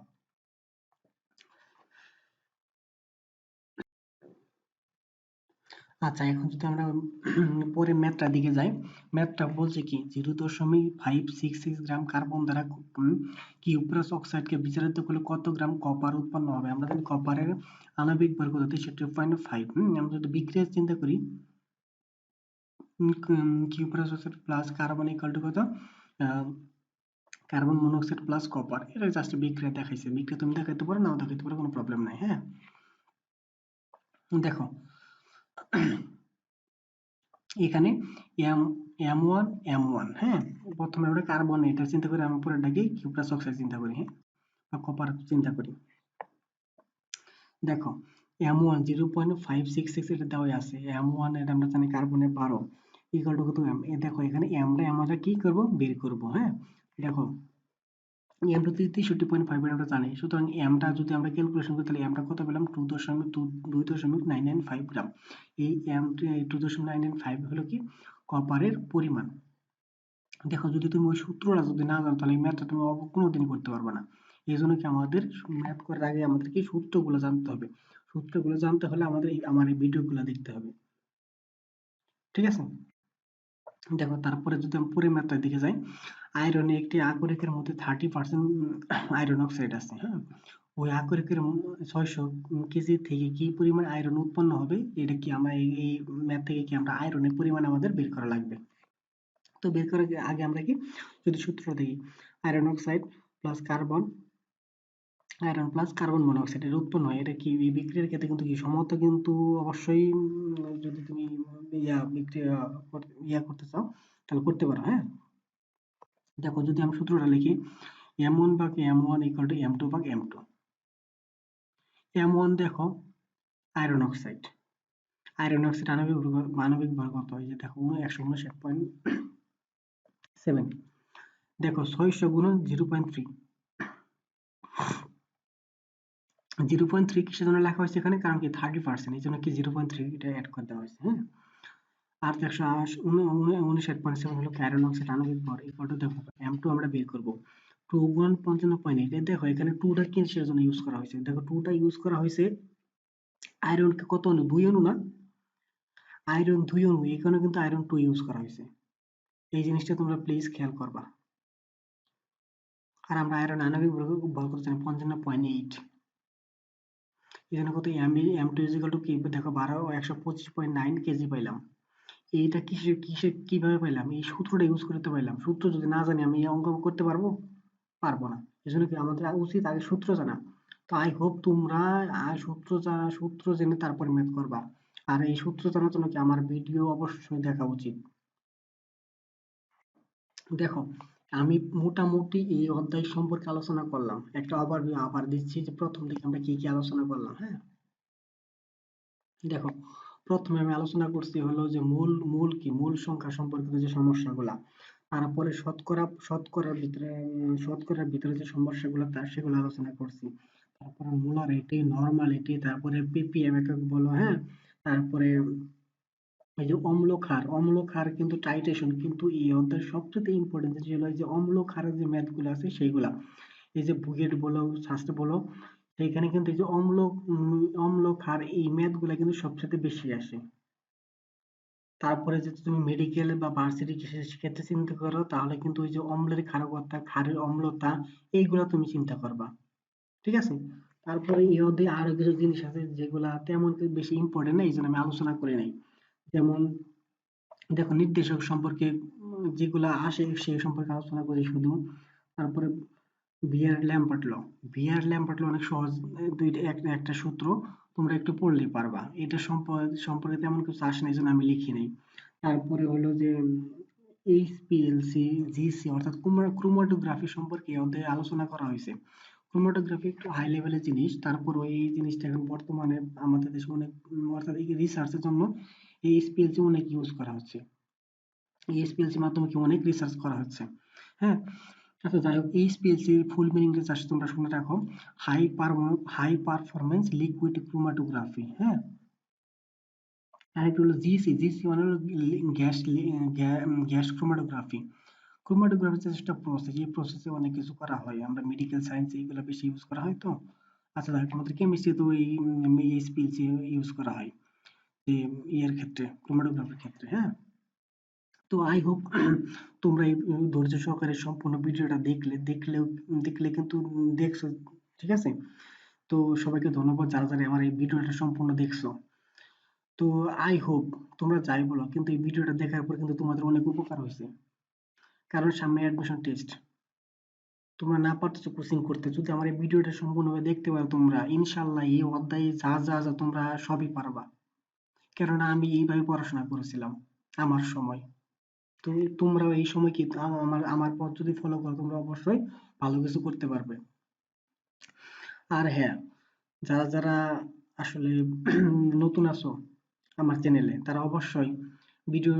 আচ্ছা, এখন যদি আমরা পরে ম্যাথটার দিকে যাই, ম্যাথটা বলছে কি 0.566 গ্রাম কার্বন দ্বারা কিউপ্রাস অক্সাইডকে বিচারিত করলে কত গ্রাম কপার উৎপন্ন হবে। আমরা জানি কপারের আণবিক ভর কত 63.5। আমরা যদি বিক্রিয়া চিন্তা করি, cuprous oxide plus carbon equal to কত, কার্বন মনোক্সাইড প্লাস কপার। এটা জাস্ট বিক্রিয়া দেখাইছে, বিক্রিয়া তুমি দেখাইতে পারো, নাও দেখাইতে পারো, কোনো প্রবলেম নাই। হ্যাঁ, দেখো এখানে M M one M one, হ্যাঁ, প্রথমে আমরা কার্বন এটা চিন্তা করি, আমি পরেরটাকে কিউপ্রাস অক্সাইড চিন্তা করি, হ্যাঁ, বা কপার চিন্তা করি। দেখো M1 0.566 এটা দেওয়া আছে। M1 এটা আমরা জানি কার্বনের 12 ইকুয়াল টু কত m। দেখো এখানে আমরা কি করব, বের করব। হ্যাঁ, দেখো m2 63.5 আমরা জানি, সুতরাং mটা যদি আমরা ক্যালকুলেশন করি, তাহলে mটা কত পেলাম 2.995 গ্রাম। এই m 2.995 হলো কি কপারের পরিমাণ। দেখো যদি তুমি ওই সূত্রটা যদি না জানো, তাহলে এই ম্যাথটা তুমি কোনোদিনই করতে পারবে না। এই জন্য কি আমাদের ম্যাথ করার আগে আমাদেরকে সূত্রগুলো জানতে হবে। সূত্রগুলো জানতে হলে আমাদের আমার এই ভিডিওগুলো দেখতে হবে। ঠিক আছে, দেখো তারপরে যদি আমি পুরো ম্যাথটার দিকে যাই, আয়রনে একটি আকরিকের মধ্যে 30% আয়রন অক্সাইড আছে। হ্যাঁ, ওই আকরিকের 600 কেজি থেকে কি পরিমাণ আয়রন উৎপন্ন হবে, এটা কি আমরা এই ম্যাথ থেকে কি আমরা আয়রনের পরিমাণ আমাদের বের করা লাগবে। তো বের করার আগে আমরা কি যদি সূত্র দেখি, iron oxide plus carbon, iron plus carbon monoxide এর উৎপন্ন হয়, এটা কি এই বিক্রিয়ার ক্ষেত্রে কিন্তু কি সমতা, কিন্তু অবশ্যই যদি তুমি বিক্রিয়া করতে চাও, তাহলে করতে পারো। হ্যাঁ, দেখো যদি আমি সূত্রটা লিখি, m1 ভাগ m1 ইকুয়াল টু m2 ভাগ m2। m1 দেখো আয়রন অক্সাইড, আয়রন অক্সাইড আণবিক ভর কত, এই যে দেখো 159.7। দেখো 600 গুণন 0.3, 0.3 কিসের জন্য লেখা হয়েছে এখানে, কারণ কি 30%, এই জন্য কি 0.3 এটা অ্যাড করে দেওয়া হয়েছে। হ্যাঁ, আর 159.7 হলো আয়রন অক্সাইড আণবিক ভর ইকুয়াল টু, দেখো m2 আমরা বের করব 2 গুণ 55.8। দেখো এখানে 2টা কিসের জন্য ইউজ করা হয়েছে, দেখো 2টা ইউজ করা হয়েছে আয়রনকে কত অণু, 2 অণু না, আয়রন 2 অণু, এখানে কিন্তু আয়রন 2 ইউজ করা হয়েছে। এই জিনিসটা তোমরা প্লিজ খেয়াল করবা। আর আমরা আয়রন আণবিক ভর কত জানি 55.8। এই জন্য কত m2 ইকুয়াল টু কি, দেখো 12 125.9 কেজি পাইলাম। এইটা কিভাবে পাইলাম, এই সূত্রটা ইউজ করতে পারলাম। সূত্র যদি না জানি আমি এই অঙ্ক করতে পারবো, পারবো না। এজন্য কি আমাদের উচিত আগে সূত্র জানা। তো আই হোপ তোমরা সূত্র জেনে তারপরে ম্যাথ করবা। আর এই সূত্র জানার জন্য কি আমার ভিডিও অবশ্যই দেখা উচিত। দেখো আমি মোটামুটি এই অধ্যায় সম্পর্কে আলোচনা করলাম, একটা ওভারভিউ আবার দিচ্ছি যে প্রথম দিকে আমরা কি কি আলোচনা করলাম। হ্যাঁ, দেখো, প্রথমে আমি আলোচনা করছি হলো যে মূল মূল কি মূল সংখ্যা সম্পর্কিত যে সমস্যাগুলা, তারপরে শতকরার ভিতরে যে সমস্যাগুলো সেগুলো আলোচনা করছি। তারপরে মোলারিটি, নরমালিটি, তারপরে পিপিএম একক বলো, হ্যাঁ, তারপরে এই যে অম্লক্ষার কিন্তু টাইট্রেশন কিন্তু এই অধ্যায়ের সবচেয়ে ইম্পর্টেন্ট যেটা হলো এই যে অম্লক্ষারের যে ম্যাথ গুলো আছে সেইগুলা, এই যে বুয়েট বলো, শাস্ত্র বলো, সেইখানে কিন্তু এই যে অম্লক্ষার এই ম্যাথ গুলা কিন্তু সবচেয়ে বেশি আসে। তারপরে যদি তুমি মেডিকেল বা ভার্সিটি ক্ষেত্রে চিন্তা করো তাহলে কিন্তু ওই যে অম্লের ক্ষারকতা, ক্ষারের অম্লতা, এইগুলা তুমি চিন্তা করবা। ঠিক আছে? তারপরে এই অধ্যায়ে আরো কিছু জিনিস আছে যেগুলা তেমন বেশি ইম্পর্টেন্ট না, এই জন্য আমি আলোচনা করি নাই। যেমন দেখো, নির্দেশক সম্পর্কে যেগুলা আসে সেই সম্পর্কে আলোচনা করি শুধু। তারপরে বিয়ার ল্যাম্পার্ট ল অনেক সহজ, দুইটা একটা সূত্র, তোমরা একটু পড়লেই পারবা। এটা সম্পর্কে তেমন কিছু আসে না, এই জন্য আমি লিখি নাই। তারপরে হলো যে এইচপিএলসি, জিসি অর্থাৎ ক্রোমাটোগ্রাফি সম্পর্কে এই অধ্যায়ে আলোচনা করা হয়েছে। ক্রোমাটোগ্রাফি একটু হাই লেভেলের জিনিস, তারপরে এই জিনিসটা এখন বর্তমানে আমাদের দেশে অনেক অর্থাৎ এই রিসার্চের জন্য এই এইচপিএলসি অনেক ইউজ করা হচ্ছে। এই এইচপিএলসির মাধ্যমে কি অনেক রিসার্চ করা হচ্ছে। হ্যাঁ, আচ্ছা যাই হোক, এইচপিএলসি এর ফুল মিনিংটা জাস্ট তোমরা শুনে রাখো। High performance liquid chromatography. হ্যাঁ, আরেকটা হলো জিসি মানে হলো গ্যাস গ্যাস ক্রোমাটোগ্রাফি। ক্রোমাটোগ্রাফি হচ্ছে একটা প্রসেস, এই প্রসেসে অনেক কিছু করা হয়, আমরা মেডিকেল সায়েন্স এইগুলো বেশি ইউজ করা হয় তো। আচ্ছা যাই হোক, আমাদের কেমিস্ট্রিতেও এই এইচপিএলসি ইউজ করা হয় যে ইয়ের ক্ষেত্রে, ক্রোমাটোগ্রাফির ক্ষেত্রে। হ্যাঁ, তো আই হোপ তোমরা এই ধৈর্য সহকারে সম্পূর্ণ ভিডিওটা দেখলে কিন্তু দেখছো। ঠিক আছে? তো সবাইকে ধন্যবাদ যারা যারা আমার এই ভিডিওটা সম্পূর্ণ দেখছো। তো আই হোপ তোমরা যাই বলো কিন্তু এই ভিডিওটা দেখার পর কিন্তু তোমাদের অনেক উপকার হয়েছে, কারণ সামনে অ্যাডমিশন টেস্ট। তোমরা না পারতেছো কোচিং করতে, যদি আমার এই ভিডিওটা সম্পূর্ণভাবে দেখতে পারো তোমরা ইনশাল্লাহ এই অধ্যায়ে যা তোমরা সবই পারবা, কেননা আমি এইভাবে পড়াশোনা করেছিলাম আমার সময়। তো তোমরাও এই সময় কি আমার আমার পথ যদি ফলো করো তোমরা অবশ্যই ভালো কিছু করতে পারবে। আর হ্যাঁ, যারা আসলে নতুন আছো আমার চ্যানেলে, তারা অবশ্যই ভিডিও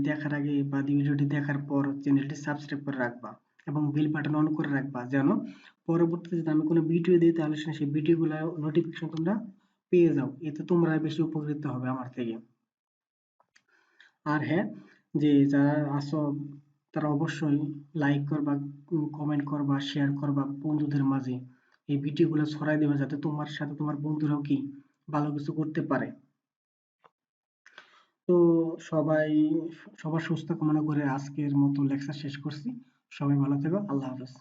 দেখার আগে বা ভিডিওটি দেখার পর চ্যানেলটি সাবস্ক্রাইব করে রাখবা এবং বেল বাটন অন করে রাখবা, যেন পরবর্তীতে যদি আমি কোনো ভিডিও দিই তাহলে সেই ভিডিওগুলো নোটিফিকেশন তোমরা পেয়ে যাও, এতে তোমরা বেশি উপকৃত হবে আমার থেকে। আর হ্যাঁ, যে যারা আছো তারা অবশ্যই লাইক করবা, কমেন্ট করবা, শেয়ার করবা বন্ধুদের মাঝে, এই ভিডিওগুলো ছড়াই দেবে যাতে তোমার সাথে তোমার বন্ধুরাও কি ভালো কিছু করতে পারে। তো সবাই সবার সুস্থ কামনা করে আজকের মতো লেকচার শেষ করছি। সবাই ভালো থেকো, আল্লাহ হাফেজ।